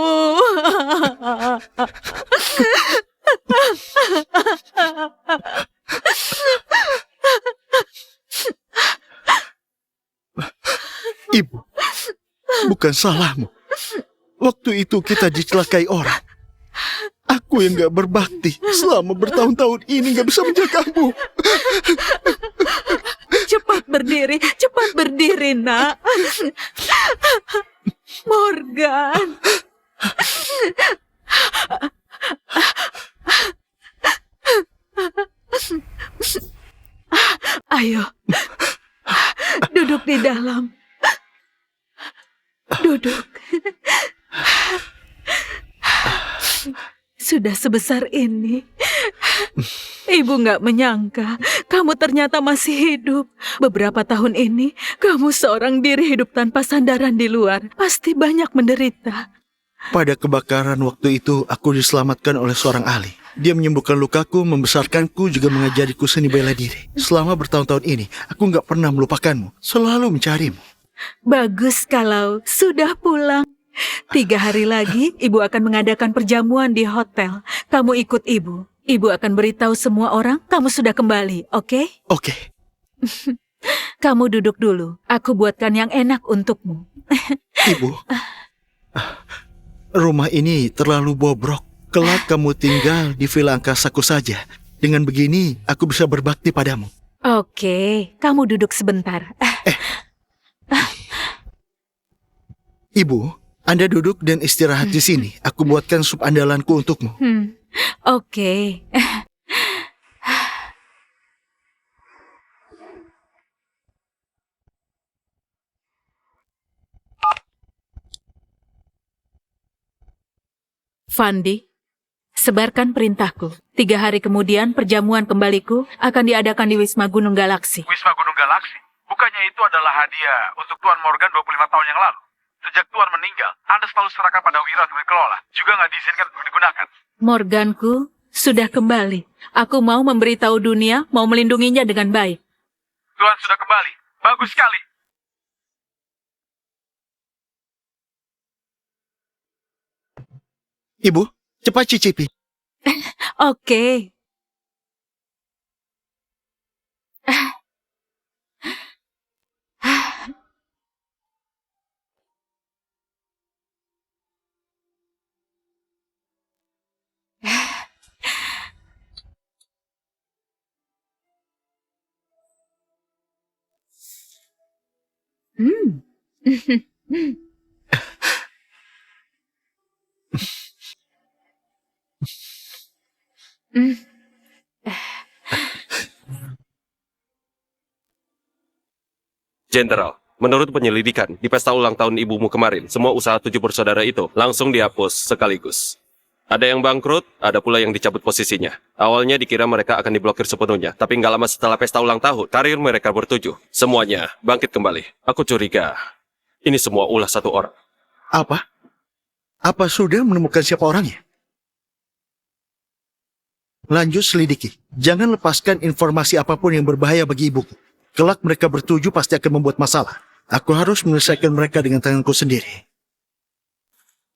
Ibu, bukan salahmu. Waktu itu kita dicelakai orang. Aku yang gak berbakti selama bertahun-tahun ini gak bisa menjagamu. Cepat berdiri, nak. Morgan. Ayo, duduk di dalam. Duduk. Sudah sebesar ini. Ibu nggak menyangka kamu ternyata masih hidup. Beberapa tahun ini, kamu seorang diri hidup tanpa sandaran di luar. Pasti banyak menderita. Pada kebakaran waktu itu, aku diselamatkan oleh seorang ahli. Dia menyembuhkan lukaku, membesarkanku, juga mengajariku seni bela diri. Selama bertahun-tahun ini, aku nggak pernah melupakanmu. Selalu mencarimu. Bagus kalau sudah pulang. 3 hari lagi, ibu akan mengadakan perjamuan di hotel. Kamu ikut ibu. Ibu akan beritahu semua orang kamu sudah kembali, oke? Oke. Kamu duduk dulu. Aku buatkan yang enak untukmu. Ibu, rumah ini terlalu bobrok. Kelak kamu tinggal di villa angkasaku saja. Dengan begini, aku bisa berbakti padamu. Oke, kamu duduk sebentar. Ibu, Anda duduk dan istirahat di sini. Aku buatkan sup andalanku untukmu. Oke. Fandi, sebarkan perintahku. 3 hari kemudian perjamuan kembaliku akan diadakan di Wisma Gunung Galaksi. Wisma Gunung Galaksi? Bukannya itu adalah hadiah untuk Tuan Morgan 25 tahun yang lalu? Sejak Tuan meninggal, Anda selalu serahkan pada Wira untuk dikelola. Juga nggak diizinkan untuk digunakan. Morganku sudah kembali. Aku mau memberitahu dunia, mau melindunginya dengan baik. Tuan sudah kembali. Bagus sekali. Ibu, cepat cicipi. Oke. Jenderal, menurut penyelidikan, di pesta ulang tahun ibumu kemarin, semua usaha 7 bersaudara itu langsung dihapus sekaligus. Ada yang bangkrut, ada pula yang dicabut posisinya. Awalnya dikira mereka akan diblokir sepenuhnya, tapi nggak lama setelah pesta ulang tahun, karir mereka bertujuh. Semuanya bangkit kembali. Aku curiga, ini semua ulah satu orang. Apa? Apa sudah menemukan siapa orangnya? Lanjut selidiki. Jangan lepaskan informasi apapun yang berbahaya bagi ibuku. Kelak mereka bertuju pasti akan membuat masalah. Aku harus menyelesaikan mereka dengan tanganku sendiri.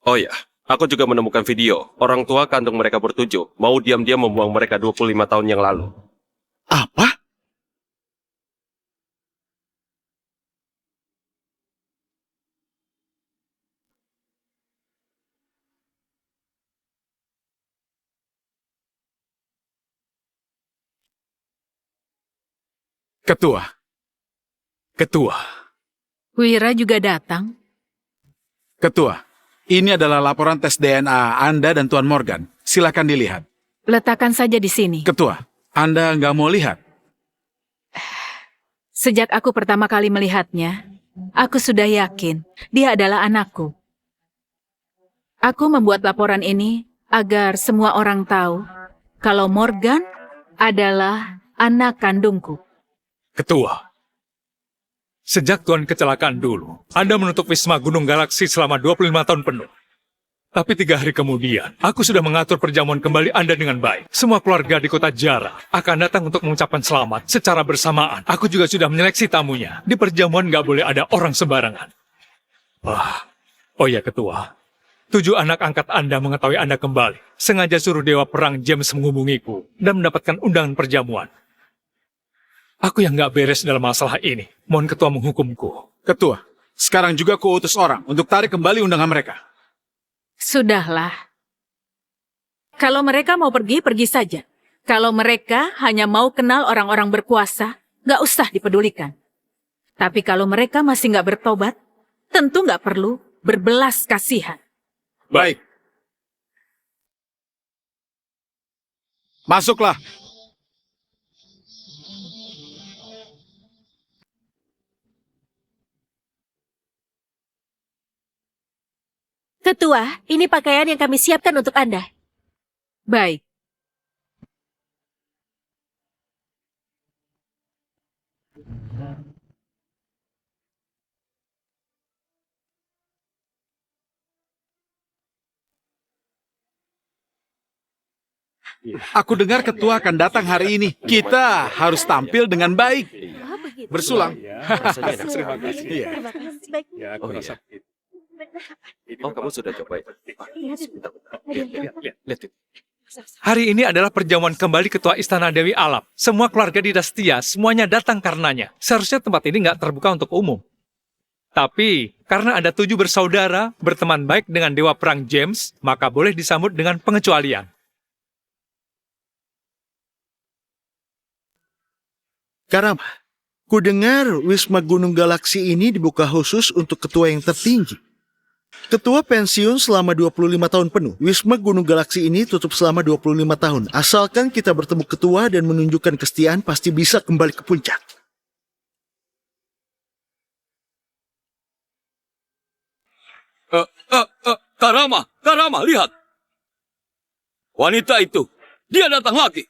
Oh ya, aku juga menemukan video. Orang tua kandung mereka bertujuh mau diam-diam membuang mereka 25 tahun yang lalu. Apa? Ketua, Wira juga datang. Ketua, ini adalah laporan tes DNA Anda dan Tuan Morgan. Silakan dilihat. Letakkan saja di sini. Ketua, Anda nggak mau lihat? Sejak aku pertama kali melihatnya, aku sudah yakin dia adalah anakku. Aku membuat laporan ini agar semua orang tahu kalau Morgan adalah anak kandungku. Ketua. Sejak Tuan kecelakaan dulu, Anda menutup Wisma Gunung Galaksi selama 25 tahun penuh. Tapi 3 hari kemudian, aku sudah mengatur perjamuan kembali Anda dengan baik. Semua keluarga di kota Jara akan datang untuk mengucapkan selamat secara bersamaan. Aku juga sudah menyeleksi tamunya. Di perjamuan nggak boleh ada orang sembarangan. Oh ya Ketua, 7 anak angkat Anda mengetahui Anda kembali. Sengaja suruh Dewa Perang James menghubungiku dan mendapatkan undangan perjamuan. Aku yang nggak beres dalam masalah ini. Mohon Ketua menghukumku. Ketua, sekarang juga aku utus orang untuk tarik kembali undangan mereka. Sudahlah. Kalau mereka mau pergi, pergi saja. Kalau mereka hanya mau kenal orang-orang berkuasa, nggak usah dipedulikan. Tapi kalau mereka masih nggak bertobat, tentu nggak perlu berbelas kasihan. Baik. Masuklah. Ketua, ini pakaian yang kami siapkan untuk Anda. Baik. Aku dengar ketua akan datang hari ini. Kita harus tampil dengan baik. Bersulang. Terima kasih. Iya. Oh iya. Oh, kamu sudah coba ya? Lihat itu. Hari ini adalah perjamuan kembali Ketua Istana Dewi Alam. Semua keluarga Dinastia, semuanya datang karenanya. Seharusnya tempat ini nggak terbuka untuk umum. Tapi, karena ada 7 bersaudara, berteman baik dengan Dewa Perang James, maka boleh disambut dengan pengecualian. Karama, ku dengar Wisma Gunung Galaksi ini dibuka khusus untuk ketua yang tertinggi. Ketua pensiun selama 25 tahun penuh. Wisma Gunung Galaksi ini tutup selama 25 tahun. Asalkan kita bertemu ketua dan menunjukkan kesetiaan, pasti bisa kembali ke puncak. Karama, lihat. Wanita itu, dia datang lagi.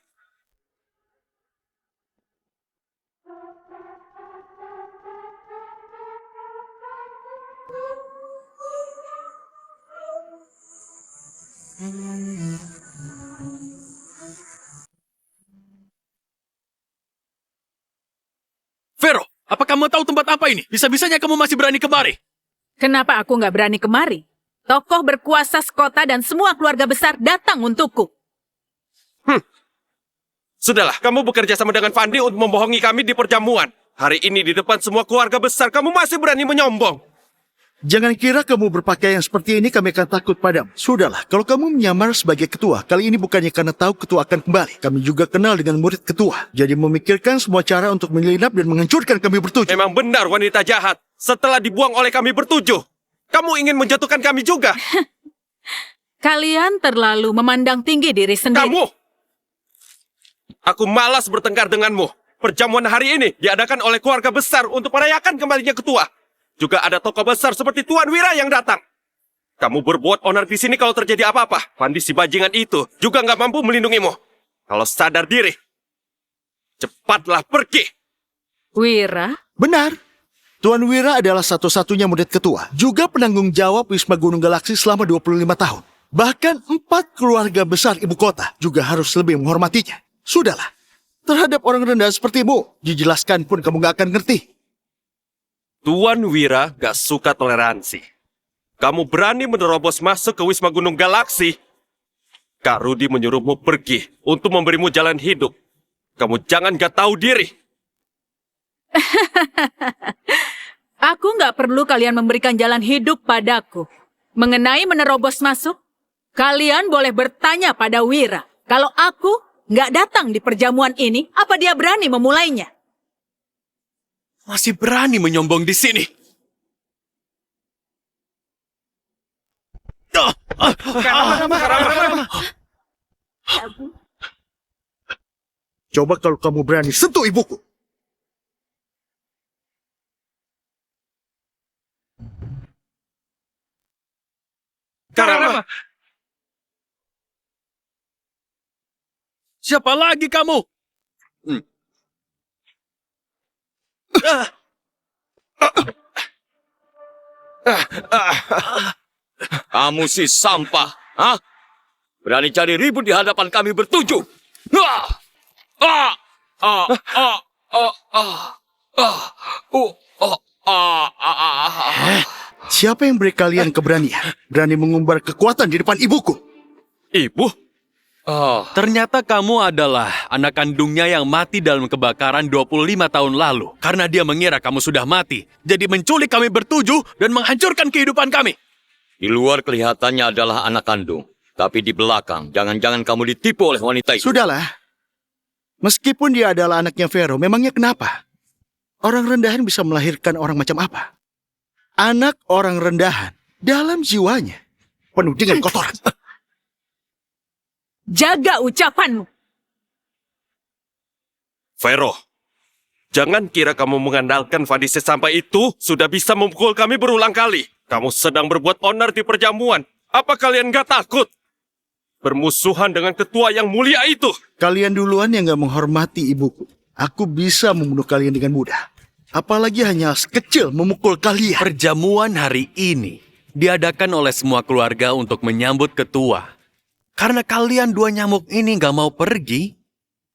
Vero, apa kamu tahu tempat apa ini? Bisa-bisanya kamu masih berani kemari. Kenapa aku nggak berani kemari? Tokoh berkuasa sekota dan semua keluarga besar datang untukku. Sudahlah, kamu bekerja sama dengan Fandi untuk membohongi kami di perjamuan. Hari ini di depan semua keluarga besar, kamu masih berani menyombong. Jangan kira kamu berpakaian seperti ini kami akan takut padamu. Sudahlah, kalau kamu menyamar sebagai ketua, kali ini bukannya karena tahu ketua akan kembali. Kami juga kenal dengan murid ketua. Jadi memikirkan semua cara untuk menyelinap dan menghancurkan kami bertujuh. Memang benar wanita jahat. Setelah dibuang oleh kami bertujuh, kamu ingin menjatuhkan kami juga. Kalian terlalu memandang tinggi diri sendiri. Kamu! Aku malas bertengkar denganmu. Perjamuan hari ini diadakan oleh keluarga besar untuk merayakan kembalinya ketua. Juga ada tokoh besar seperti Tuan Wira yang datang. Kamu berbuat onar di sini kalau terjadi apa-apa. Fandi si bajingan itu juga nggak mampu melindungimu. Kalau sadar diri, cepatlah pergi. Wira, Benar. Tuan Wira adalah satu-satunya murid ketua, juga penanggung jawab Wisma Gunung Galaksi selama 25 tahun. Bahkan 4 keluarga besar ibu kota juga harus lebih menghormatinya. Sudahlah, terhadap orang rendah sepertimu, dijelaskan pun kamu gak akan ngerti. Tuan Wira gak suka toleransi. Kamu berani menerobos masuk ke Wisma Gunung Galaksi? Kak Rudi menyuruhmu pergi untuk memberimu jalan hidup. Kamu jangan gak tahu diri. Aku nggak perlu kalian memberikan jalan hidup padaku. Mengenai menerobos masuk, kalian boleh bertanya pada Wira. Kalau aku nggak datang di perjamuan ini, apa dia berani memulainya? Masih berani menyombong di sini. Coba kalau kamu berani sentuh ibuku. Karama, Siapa lagi kamu? Kamu si sampah, hah? Berani cari ribut di hadapan kami bertujuh. Ah! Ah! Ah! Ah! Ah! Ah! Ah! Ah! Siapa yang beri kalian keberanian? Berani mengumbar kekuatan di depan ibuku? ibu, Ternyata kamu adalah anak kandungnya yang mati dalam kebakaran 25 tahun lalu. Karena dia mengira kamu sudah mati. Jadi menculik kami bertujuh dan menghancurkan kehidupan kami. Di luar kelihatannya adalah anak kandung. Tapi di belakang, jangan-jangan kamu ditipu oleh wanita itu. Sudahlah. Meskipun dia adalah anaknya Vero, memangnya kenapa? Orang rendahan bisa melahirkan orang macam apa? Anak orang rendahan dalam jiwanya penuh dengan kotoran. Jaga ucapanmu. Vero, jangan kira kamu mengandalkan Fadise sampai itu sudah bisa memukul kami berulang kali. Kamu sedang berbuat onar di perjamuan. Apa kalian gak takut? Bermusuhan dengan ketua yang mulia itu. Kalian duluan yang gak menghormati ibuku. Aku bisa membunuh kalian dengan mudah. Apalagi hanya sekecil memukul kalian. Perjamuan hari ini diadakan oleh semua keluarga untuk menyambut ketua. Karena kalian dua nyamuk ini gak mau pergi,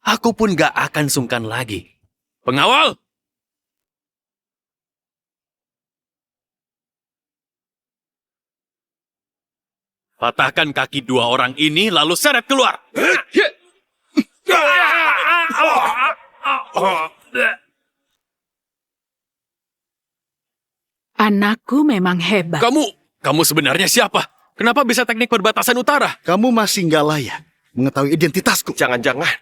aku pun gak akan sungkan lagi. Pengawal! Patahkan kaki dua orang ini lalu seret keluar. Anakku memang hebat. Kamu sebenarnya siapa? Kenapa bisa teknik perbatasan utara? Kamu masih nggak layak mengetahui identitasku. Jangan-jangan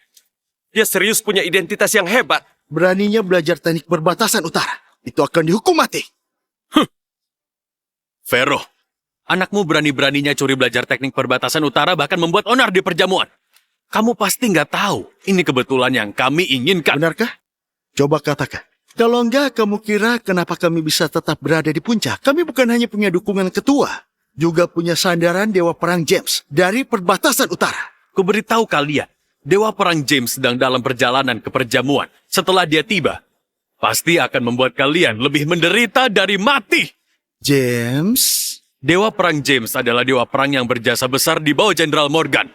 dia serius punya identitas yang hebat. Beraninya belajar teknik perbatasan utara. Itu akan dihukum mati. Vero, anakmu berani-beraninya curi belajar teknik perbatasan utara bahkan membuat onar di perjamuan. Kamu pasti nggak tahu. Ini kebetulan yang kami inginkan. Benarkah? Coba katakan. Kalau enggak, kamu kira kenapa kami bisa tetap berada di puncak? Kami bukan hanya punya dukungan ketua, juga punya sandaran Dewa Perang James dari perbatasan utara. Kuberitahu kalian, Dewa Perang James sedang dalam perjalanan ke perjamuan. Setelah dia tiba, pasti akan membuat kalian lebih menderita dari mati. James? Dewa Perang James adalah dewa perang yang berjasa besar di bawah Jenderal Morgan.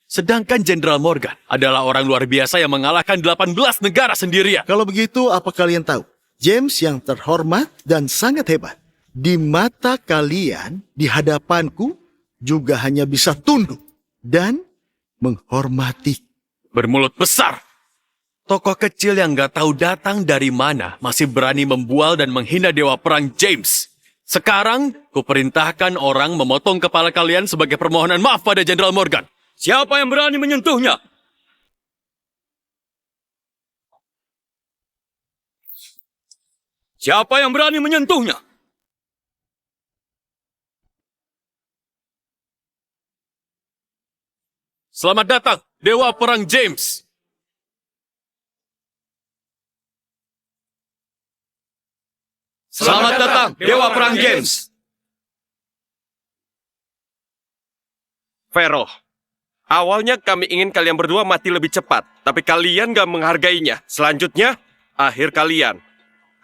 Sedangkan Jenderal Morgan adalah orang luar biasa yang mengalahkan 18 negara sendirian. Kalau begitu, apa kalian tahu? James yang terhormat dan sangat hebat. Di mata kalian, di hadapanku, juga hanya bisa tunduk dan menghormati. Bermulut besar. Tokoh kecil yang gak tahu datang dari mana masih berani membual dan menghina Dewa Perang James. Sekarang, kuperintahkan orang memotong kepala kalian sebagai permohonan maaf pada Jenderal Morgan. Siapa yang berani menyentuhnya? Siapa yang berani menyentuhnya? Selamat datang, Dewa Perang James. Selamat datang, Dewa Perang James. Vero, awalnya kami ingin kalian berdua mati lebih cepat, tapi kalian gak menghargainya. Selanjutnya, akhir kalian.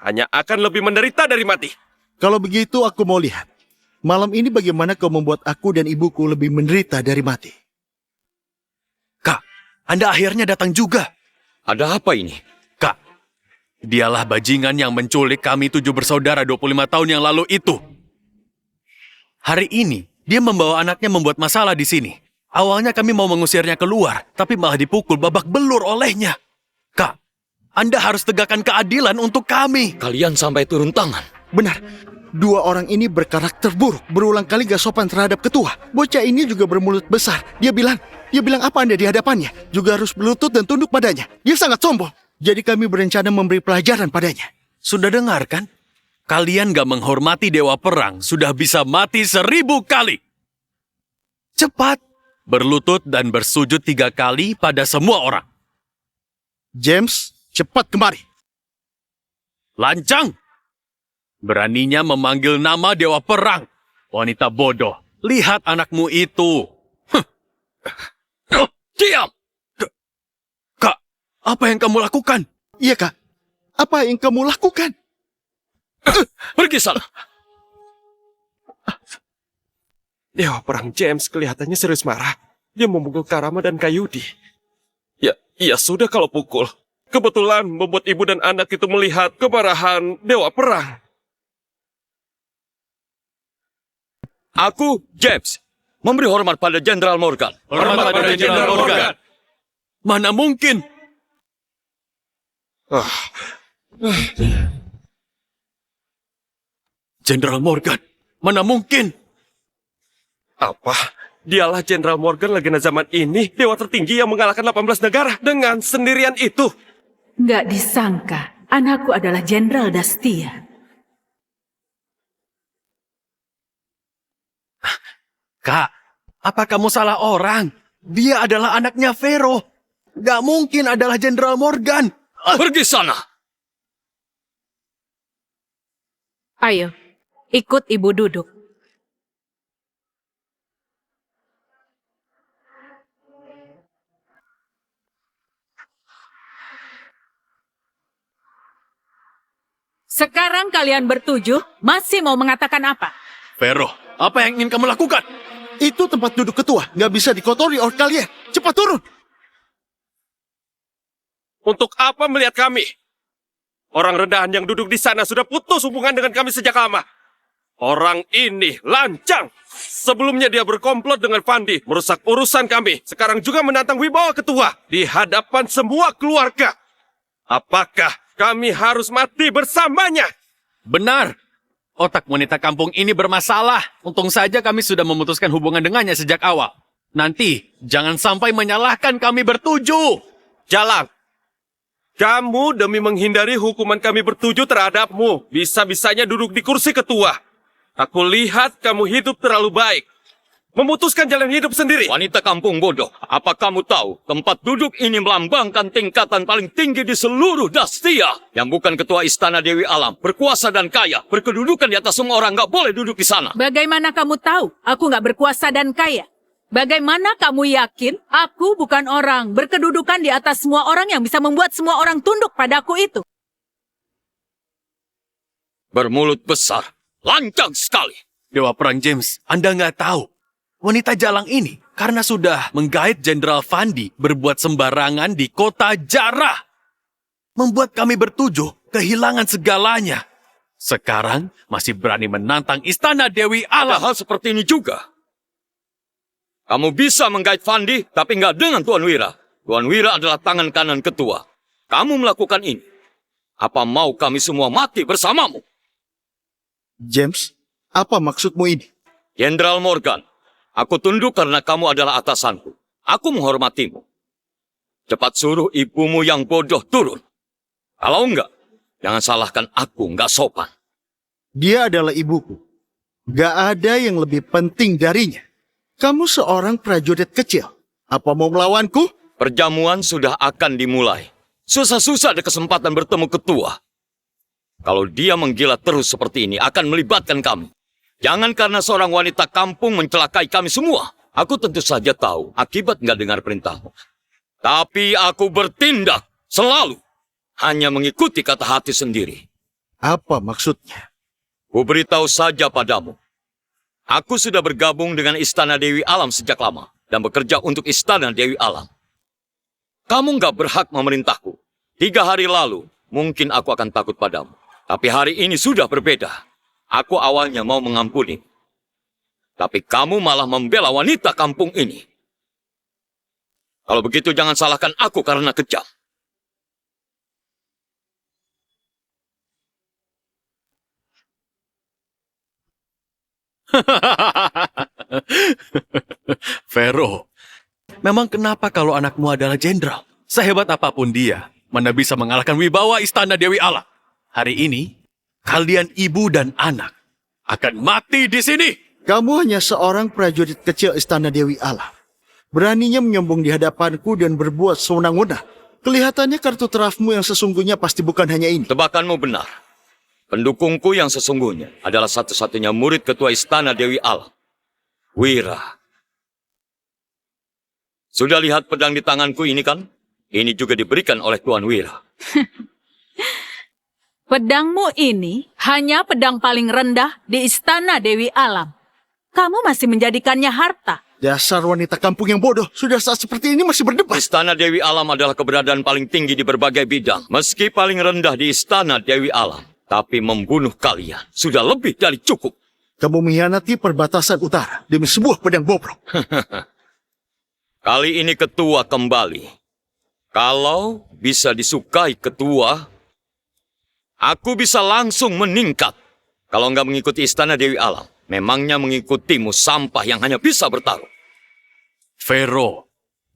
hanya akan lebih menderita dari mati. Kalau begitu aku mau lihat. Malam ini bagaimana kau membuat aku dan ibuku lebih menderita dari mati. Kak, Anda akhirnya datang juga. Ada apa ini? Kak, dialah bajingan yang menculik kami 7 bersaudara 25 tahun yang lalu itu. Hari ini, dia membawa anaknya membuat masalah di sini. Awalnya kami mau mengusirnya keluar, tapi malah dipukul babak belur olehnya. Kak, Anda harus tegakkan keadilan untuk kami. Kalian sampai turun tangan. Benar, 2 orang ini berkarakter buruk, berulang kali gak sopan terhadap ketua. Bocah ini juga bermulut besar. Dia bilang apa Anda di hadapannya, juga harus berlutut dan tunduk padanya. Dia sangat sombong. Jadi kami berencana memberi pelajaran padanya. Sudah dengar kan? Kalian gak menghormati Dewa Perang, sudah bisa mati 1000 kali. Cepat, berlutut dan bersujud 3 kali pada semua orang. James, cepat kemari. Lancang! Beraninya memanggil nama Dewa Perang. Wanita bodoh, lihat anakmu itu. Diam! Kak, apa yang kamu lakukan? Iya Kak, apa yang kamu lakukan? Pergi sana! Dewa Perang James kelihatannya serius marah. Dia memukul Karama dan Kayudi. Ya sudah kalau pukul. Kebetulan membuat ibu dan anak itu melihat kemarahan Dewa Perang. Aku, James, memberi hormat pada Jenderal Morgan. Hormat pada Jenderal Morgan. Mana mungkin? Jenderal Morgan, mana mungkin? Apa? Dialah Jenderal Morgan legenda zaman ini, dewa tertinggi yang mengalahkan 18 negara dengan sendirian itu. Nggak disangka, anakku adalah Jenderal Dastia. Kak, apa kamu salah orang? Dia adalah anaknya Vero. Gak mungkin adalah Jenderal Morgan. Pergi sana! Ayo, ikut ibu duduk. Sekarang kalian bertujuh masih mau mengatakan apa? Vero, apa yang ingin kamu lakukan? Itu tempat duduk ketua, nggak bisa dikotori oleh kalian. Cepat turun! Untuk apa melihat kami? Orang rendahan yang duduk di sana sudah putus hubungan dengan kami sejak lama. Orang ini lancang. Sebelumnya dia berkomplot dengan Fandi, merusak urusan kami. Sekarang juga menantang wibawa ketua di hadapan semua keluarga. Apakah kami harus mati bersamanya? Benar. Otak wanita kampung ini bermasalah. Untung saja kami sudah memutuskan hubungan dengannya sejak awal. Nanti, jangan sampai menyalahkan kami bertujuh. Jalan. Kamu demi menghindari hukuman kami bertujuh terhadapmu, bisa-bisanya duduk di kursi ketua. Aku lihat kamu hidup terlalu baik. Memutuskan jalan hidup sendiri. Wanita kampung bodoh, apa kamu tahu tempat duduk ini melambangkan tingkatan paling tinggi di seluruh Dastia? Yang bukan ketua istana Dewi Alam, berkuasa dan kaya, berkedudukan di atas semua orang, nggak boleh duduk di sana. Bagaimana kamu tahu aku nggak berkuasa dan kaya? Bagaimana kamu yakin aku bukan orang berkedudukan di atas semua orang yang bisa membuat semua orang tunduk padaku itu? Bermulut besar, lancang sekali. Dewa Perang James, Anda nggak tahu. Wanita jalang ini karena sudah menggait Jenderal Fandi berbuat sembarangan di kota Jarrah. Membuat kami bertujuh kehilangan segalanya. Sekarang masih berani menantang istana Dewi Ada Alam. hal seperti ini juga. Kamu bisa menggait Fandi, tapi nggak dengan Tuan Wira. Tuan Wira adalah tangan kanan ketua. Kamu melakukan ini. Apa mau kami semua mati bersamamu? James, apa maksudmu ini? Jenderal Morgan, aku tunduk karena kamu adalah atasanku. Aku menghormatimu. Cepat suruh ibumu yang bodoh turun. Kalau enggak, jangan salahkan aku nggak sopan. Dia adalah ibuku. Gak ada yang lebih penting darinya. Kamu seorang prajurit kecil. Apa mau melawanku? Perjamuan sudah akan dimulai. Susah-susah ada kesempatan bertemu ketua. Kalau dia menggila terus seperti ini, akan melibatkan kami. Jangan karena seorang wanita kampung mencelakai kami semua. Aku tentu saja tahu akibat nggak dengar perintahmu. Tapi aku bertindak selalu. Hanya mengikuti kata hati sendiri. Apa maksudnya? Ku beritahu saja padamu. Aku sudah bergabung dengan Istana Dewi Alam sejak lama dan bekerja untuk Istana Dewi Alam. Kamu nggak berhak memerintahku. 3 hari lalu, mungkin aku akan takut padamu. Tapi hari ini sudah berbeda. Aku awalnya mau mengampuni. Tapi kamu malah membela wanita kampung ini. Kalau begitu jangan salahkan aku karena kejam. Vero, memang kenapa kalau anakmu adalah jenderal? Sehebat apapun dia, mana bisa mengalahkan wibawa Istana Dewi Alam? Hari ini, kalian ibu dan anak akan mati di sini. Kamu hanya seorang prajurit kecil Istana Dewi Alam. Beraninya menyombong di hadapanku dan berbuat sewenang-wenang. Kelihatannya kartu tarafmu yang sesungguhnya pasti bukan hanya ini. Tebakanmu benar. Pendukungku yang sesungguhnya adalah satu-satunya murid ketua Istana Dewi Alam, Wira. Sudah lihat pedang di tanganku ini kan? Ini juga diberikan oleh Tuan Wira. Pedangmu ini hanya pedang paling rendah di Istana Dewi Alam. Kamu masih menjadikannya harta. Dasar wanita kampung yang bodoh. Sudah saat seperti ini masih berdebat. Istana Dewi Alam adalah keberadaan paling tinggi di berbagai bidang. Meski paling rendah di Istana Dewi Alam, tapi membunuh kalian sudah lebih dari cukup. Kamu mengkhianati perbatasan utara demi sebuah pedang bobrok. Kali ini ketua kembali. Kalau bisa disukai ketua, aku bisa langsung meningkat. Kalau nggak mengikuti Istana Dewi Alam, memangnya mengikutimu sampah yang hanya bisa bertaruh. Vero,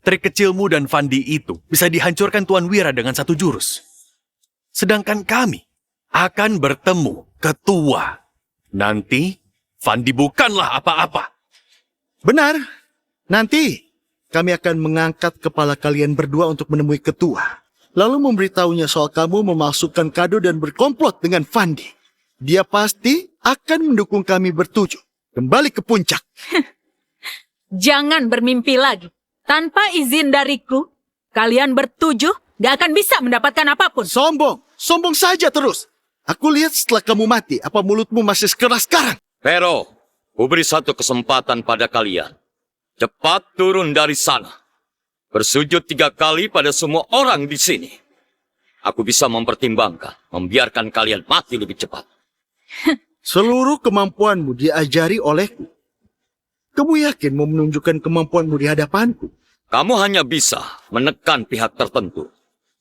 trik kecilmu dan Fandi itu bisa dihancurkan Tuan Wira dengan 1 jurus. Sedangkan kami akan bertemu ketua. Nanti, Fandi bukanlah apa-apa. Benar. Nanti kami akan mengangkat kepala kalian berdua untuk menemui ketua. Lalu memberitahunya soal kamu memasukkan kado dan berkomplot dengan Fandi. Dia pasti akan mendukung kami bertujuh. Kembali ke puncak. Jangan bermimpi lagi. Tanpa izin dariku, kalian bertujuh gak akan bisa mendapatkan apapun. Sombong. Sombong saja terus. Aku lihat setelah kamu mati, apa mulutmu masih sekeras sekarang? Vero, ku beri 1 kesempatan pada kalian. Cepat turun dari sana. Bersujud 3 kali pada semua orang di sini. Aku bisa mempertimbangkan, membiarkan kalian mati lebih cepat. Seluruh kemampuanmu diajari olehku. Kamu yakin mau menunjukkan kemampuanmu di hadapanku? Kamu hanya bisa menekan pihak tertentu.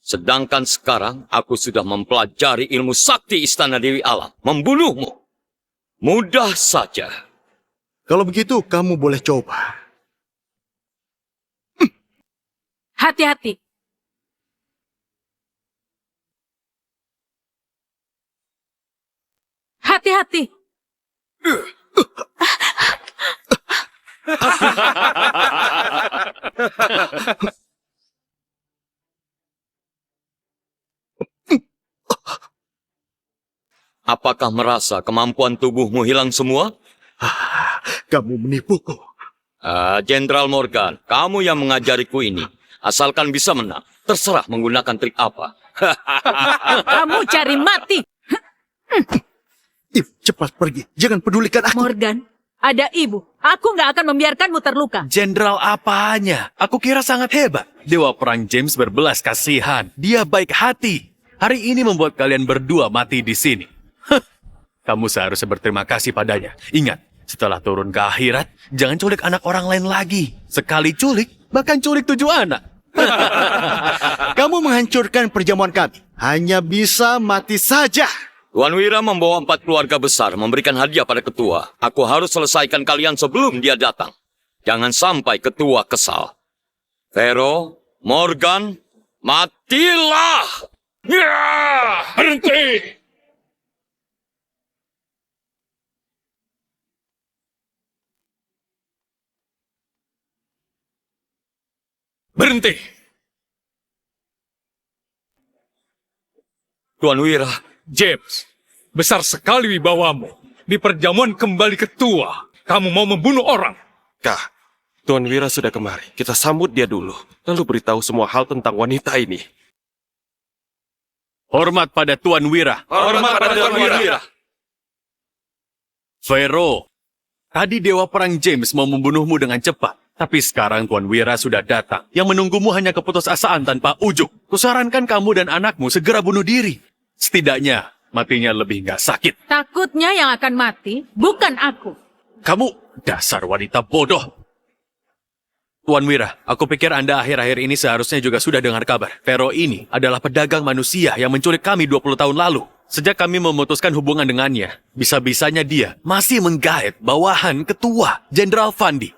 Sedangkan sekarang aku sudah mempelajari ilmu sakti Istana Dewi Alam. Membunuhmu. Mudah saja. Kalau begitu, kamu boleh coba. Hati-hati. Hati-hati. Apakah merasa kemampuan tubuhmu hilang semua? Kamu menipuku. Jenderal Morgan, kamu yang mengajariku ini. Asalkan bisa menang, terserah menggunakan trik apa. Kamu cari mati. Cepat pergi. Jangan pedulikan aku. Morgan, ada ibu. Aku nggak akan membiarkanmu terluka. Jenderal apanya? Aku kira sangat hebat. Dewa Perang James berbelas kasihan. Dia baik hati. Hari ini membuat kalian berdua mati di sini. Kamu seharusnya berterima kasih padanya. Ingat, setelah turun ke akhirat, jangan culik anak orang lain lagi. Sekali culik, bahkan culik 7 anak. Kamu menghancurkan perjamuan kami. Hanya bisa mati saja. Tuan Wira membawa 4 keluarga besar memberikan hadiah pada ketua. Aku harus selesaikan kalian sebelum dia datang. Jangan sampai ketua kesal. Vero, Morgan, matilah! Berhenti! Berhenti! Tuan Wira, James, besar sekali wibawamu. Di perjamuan kembali ketua, kamu mau membunuh orang. Kak, Tuan Wira sudah kemari. Kita sambut dia dulu. Lalu beritahu semua hal tentang wanita ini. Hormat pada Tuan Wira. Hormat pada Tuan Wira. Vero, tadi Dewa Perang James mau membunuhmu dengan cepat. Tapi sekarang Tuan Wira sudah datang. Yang menunggumu hanya keputusasaan tanpa ujung. Kusarankan kamu dan anakmu segera bunuh diri. Setidaknya matinya lebih nggak sakit. Takutnya yang akan mati bukan aku. Kamu dasar wanita bodoh. Tuan Wira, aku pikir Anda akhir-akhir ini seharusnya juga sudah dengar kabar. Vero ini adalah pedagang manusia yang menculik kami 20 tahun lalu. Sejak kami memutuskan hubungan dengannya, bisa-bisanya dia masih menggait bawahan ketua Jenderal Fandi.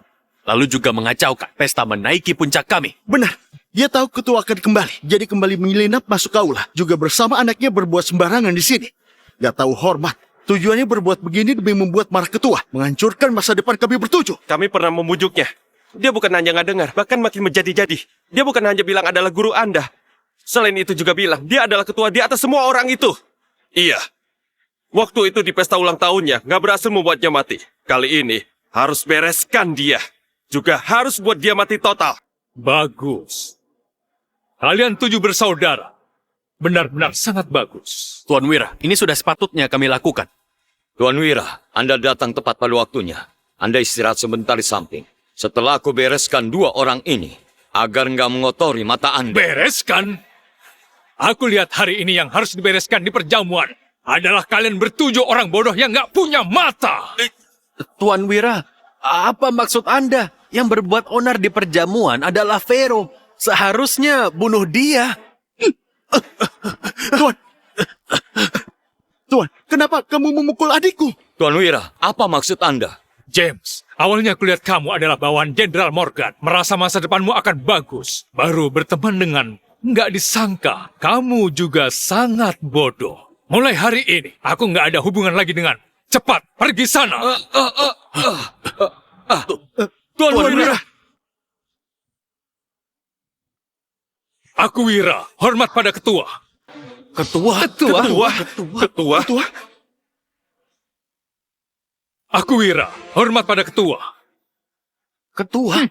Lalu juga mengacaukan pesta menaiki puncak kami. Benar, dia tahu ketua akan kembali. Jadi kembali menyelinap masuk ke aula. Juga bersama anaknya berbuat sembarangan di sini. Gak tahu hormat. Tujuannya berbuat begini demi membuat marah ketua. Menghancurkan masa depan kami bertujuh. Kami pernah memujuknya. Dia bukan hanya nggak dengar, bahkan makin menjadi-jadi. Dia bukan hanya bilang adalah guru Anda. Selain itu juga bilang, dia adalah ketua di atas semua orang itu. Iya. Waktu itu di pesta ulang tahunnya, nggak berhasil membuatnya mati. Kali ini, harus bereskan dia. Juga harus buat dia mati total. Bagus. Kalian 7 bersaudara. Benar-benar sangat bagus. Tuan Wira, ini sudah sepatutnya kami lakukan. Tuan Wira, Anda datang tepat pada waktunya. Anda istirahat sebentar di samping. Setelah aku bereskan 2 orang ini, agar nggak mengotori mata Anda. Bereskan? Aku lihat hari ini yang harus dibereskan di perjamuan adalah kalian bertujuh orang bodoh yang nggak punya mata. Tuan Wira, apa maksud Anda? Yang berbuat onar di perjamuan adalah Vero. Seharusnya bunuh dia. Tuan, kenapa kamu memukul adikku? Tuan Wira, apa maksud Anda? James, awalnya kulihat kamu adalah bawahan Jenderal Morgan. Merasa masa depanmu akan bagus. Baru berteman dengan nggak disangka kamu juga sangat bodoh. Mulai hari ini, aku nggak ada hubungan lagi dengan. Cepat, pergi sana. Tuan Wira. Aku Wira, hormat pada ketua. Ketua? Aku Wira, hormat pada ketua. Ketua.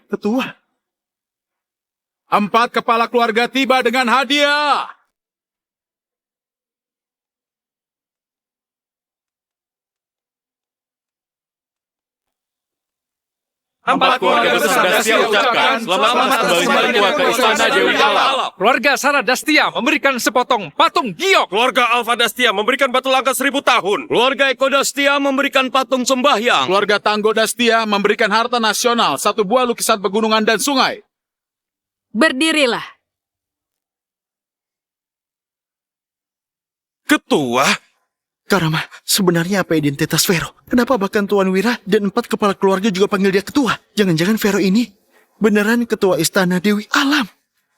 4 kepala keluarga tiba dengan hadiah. Empat keluarga besar Dastia ucapkan selamat kembali ketua ke Istana Dewi Alam. Keluarga Sarah Dastia memberikan sepotong patung giok. Keluarga Alfa Dastia memberikan batu langka 1000 tahun. Keluarga Eko Dastia memberikan patung sembahyang. Keluarga Tanggo Dastia memberikan harta nasional, 1 buah lukisan pegunungan dan sungai. Berdirilah. Ketua? Karama, sebenarnya apa identitas Vero? Kenapa bahkan Tuan Wira dan 4 kepala keluarga juga panggil dia ketua? Jangan-jangan Vero ini beneran ketua Istana Dewi Alam?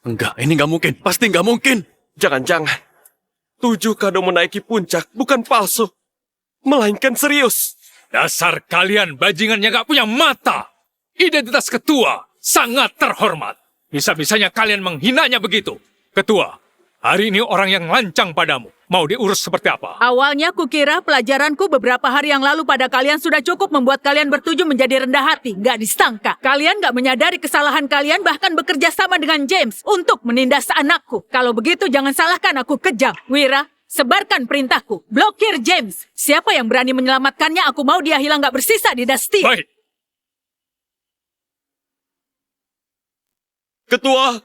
Enggak, ini nggak mungkin. Pasti nggak mungkin. Jangan-jangan 7 kado menaiki puncak bukan palsu, melainkan serius. Dasar kalian bajingan yang gak punya mata. Identitas ketua sangat terhormat. Bisa-bisanya kalian menghinanya begitu. Ketua, hari ini orang yang lancang padamu. Mau diurus seperti apa? Awalnya kukira pelajaranku beberapa hari yang lalu pada kalian sudah cukup membuat kalian bertujuh menjadi rendah hati. Nggak disangka. Kalian nggak menyadari kesalahan kalian bahkan bekerja sama dengan James untuk menindas anakku. Kalau begitu jangan salahkan aku kejam. Wira, sebarkan perintahku. Blokir James. Siapa yang berani menyelamatkannya, aku mau dia hilang nggak bersisa di Dastia. Baik. Ketua.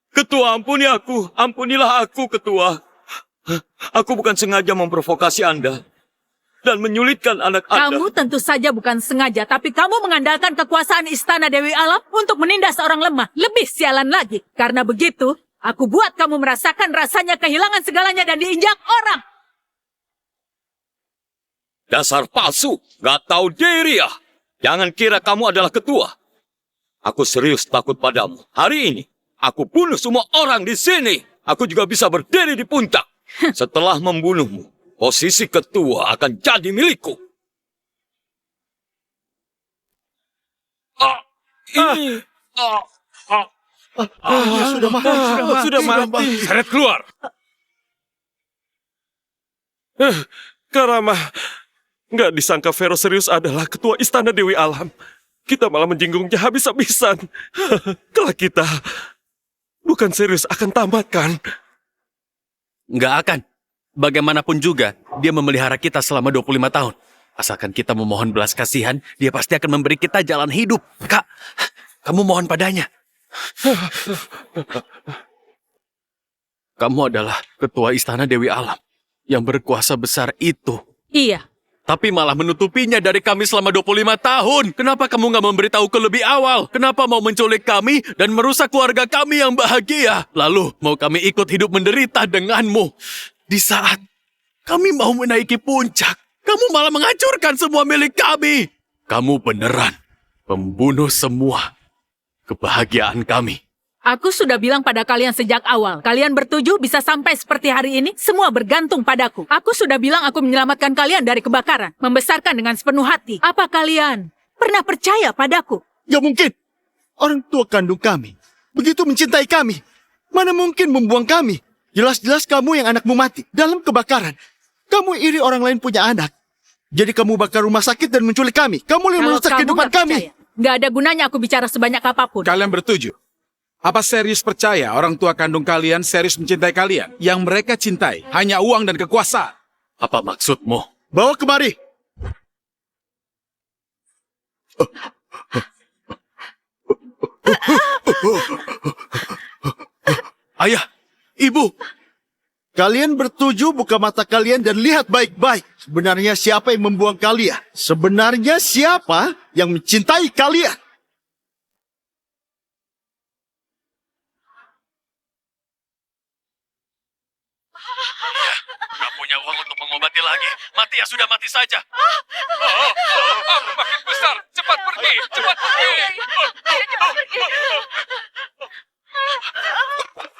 Ketua, ampuni aku. Ampunilah aku, Ketua. Aku bukan sengaja memprovokasi Anda dan menyulitkan anak Anda. Kamu tentu saja bukan sengaja, tapi kamu mengandalkan kekuasaan Istana Dewi Alam untuk menindas orang lemah. Lebih sialan lagi. Karena begitu, aku buat kamu merasakan rasanya kehilangan segalanya dan diinjak orang. Dasar palsu, gak tahu diri ya. Jangan kira kamu adalah ketua. Aku serius takut padamu. Hari ini, aku bunuh semua orang di sini. Aku juga bisa berdiri di puncak. Setelah membunuhmu, posisi ketua akan jadi milikku. Sudah mati. Seret keluar. Karama, nggak disangka Vero serius adalah ketua Istana Dewi Alam. Kita malah menjinggungnya habis-habisan. Kelak kita bukan serius akan tamat kan? Nggak akan. Bagaimanapun juga, dia memelihara kita selama 25 tahun. Asalkan kita memohon belas kasihan, dia pasti akan memberi kita jalan hidup. Kak, kamu mohon padanya. Kamu adalah ketua istana Dewi Alam yang berkuasa besar itu. Iya, Tapi malah menutupinya dari kami selama 25 tahun. Kenapa kamu nggak memberitahu lebih awal? Kenapa mau menculik kami dan merusak keluarga kami yang bahagia? Lalu mau kami ikut hidup menderita denganmu. Di saat kami mau menaiki puncak, kamu malah menghancurkan semua milik kami. Kamu beneran pembunuh semua kebahagiaan kami. aku sudah bilang pada kalian sejak awal. Kalian bertujuh bisa sampai seperti hari ini, semua bergantung padaku. Aku sudah bilang aku menyelamatkan kalian dari kebakaran, membesarkan dengan sepenuh hati. Apa kalian pernah percaya padaku? Gak mungkin. Orang tua kandung kami begitu mencintai kami. Mana mungkin membuang kami? Jelas-jelas kamu yang anakmu mati dalam kebakaran. Kamu iri orang lain punya anak. Jadi kamu bakar rumah sakit dan menculik kami. Kamu yang Kalau merusak kamu kehidupan nggak kami. percaya, nggak ada gunanya aku bicara sebanyak apapun. Kalian bertujuh. Apa serius percaya orang tua kandung kalian serius mencintai kalian? Yang mereka cintai hanya uang dan kekuasaan. Apa maksudmu? Bawa kemari. Ayah, ibu. Kalian bertujuh buka mata kalian dan lihat baik-baik. Sebenarnya siapa yang membuang kalian? Sebenarnya siapa yang mencintai kalian? Gak punya uang untuk mengobati lagi. Mati ya sudah mati saja. Api makin besar. Cepat pergi. Cepat pergi.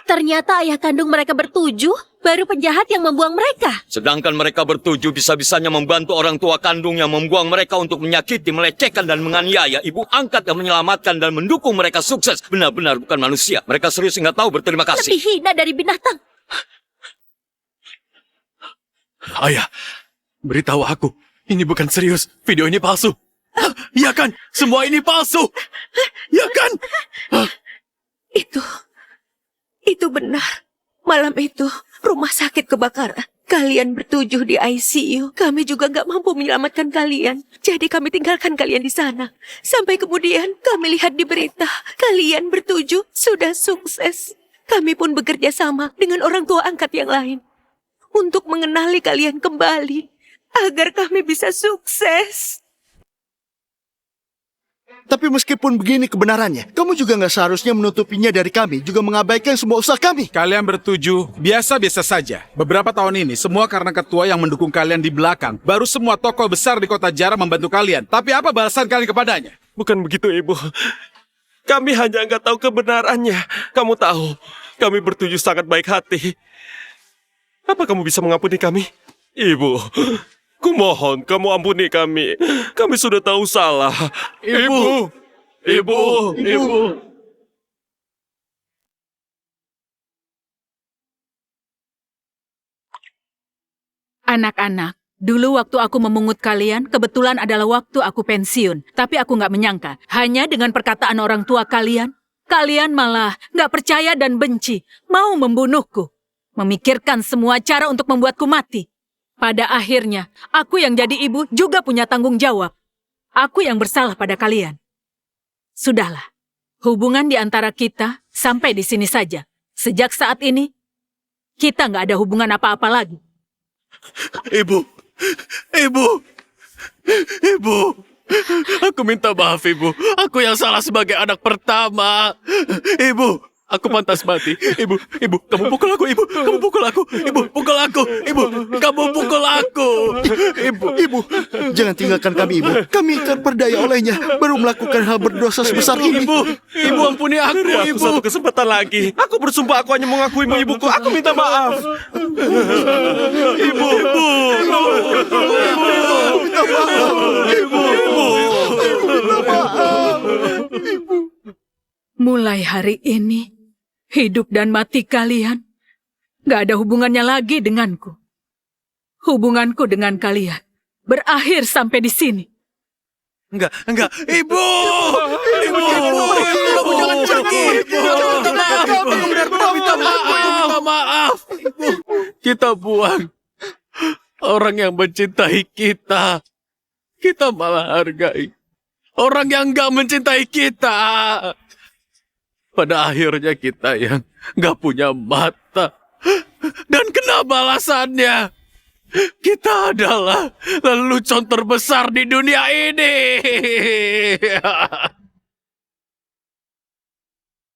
Ternyata ayah kandung mereka bertujuh, baru penjahat yang membuang mereka. Sedangkan mereka bertujuh bisa-bisanya membantu orang tua kandung yang membuang mereka untuk menyakiti, melecehkan, dan menganiaya ibu angkat yang menyelamatkan dan mendukung mereka sukses. Benar-benar bukan manusia. Mereka serius nggak tahu berterima kasih. Lebih hina dari binatang. Ayah, beritahu aku. Ini bukan serius. Video ini palsu. Iya kan? Semua ini palsu. Iya kan? Itu benar. Malam itu, rumah sakit kebakaran. Kalian bertujuh di ICU. Kami juga nggak mampu menyelamatkan kalian. Jadi kami tinggalkan kalian di sana. Sampai kemudian kami lihat di berita, kalian bertujuh sudah sukses. Kami pun bekerja sama dengan orang tua angkat yang lain. Untuk mengenali kalian kembali. Agar kami bisa sukses. Tapi meskipun begini kebenarannya, kamu juga nggak seharusnya menutupinya dari kami, juga mengabaikan semua usaha kami. Kalian bertujuh biasa-biasa saja. Beberapa tahun ini semua karena ketua yang mendukung kalian di belakang. Baru semua tokoh besar di kota Jara membantu kalian. Tapi apa balasan kalian kepadanya? Bukan begitu, Ibu. Kami hanya nggak tahu kebenarannya. Kamu tahu, kami bertujuh sangat baik hati. Apa kamu bisa mengampuni kami? Ibu, kumohon kamu ampuni kami. Kami sudah tahu salah. Ibu. Anak-anak, dulu waktu aku memungut kalian, kebetulan adalah waktu aku pensiun. Tapi aku nggak menyangka, hanya dengan perkataan orang tua kalian, kalian malah nggak percaya dan benci, mau membunuhku. Memikirkan semua cara untuk membuatku mati. Pada akhirnya, aku yang jadi ibu juga punya tanggung jawab. Aku yang bersalah pada kalian. Sudahlah, hubungan di antara kita sampai di sini saja. Sejak saat ini, kita nggak ada hubungan apa-apa lagi. Ibu. Aku minta maaf, Ibu. Aku yang salah sebagai anak pertama. Ibu, aku pantas mati. Ibu, kamu pukul aku, Ibu. Kamu pukul aku. Ibu, pukul aku. Ibu, kamu pukul aku. Ibu, jangan tinggalkan kami, Ibu. Kami terperdaya olehnya, baru melakukan hal berdosa sebesar ini. Ibu ampuni aku, Beri aku Ibu. satu kesempatan lagi. Aku bersumpah aku hanya mengakuimu, ibuku. Aku minta maaf. Mulai hari ini, hidup dan mati kalian gak ada hubungannya lagi denganku. Hubunganku dengan kalian berakhir sampai di sini. Enggak. Ibu, kamu jangan pergi. Ibu, minta maaf. Kita buang orang yang mencintai kita. Kita malah hargai orang yang gak mencintai kita. Pada akhirnya kita yang gak punya mata. Dan kena balasannya. Kita adalah lelucon terbesar di dunia ini.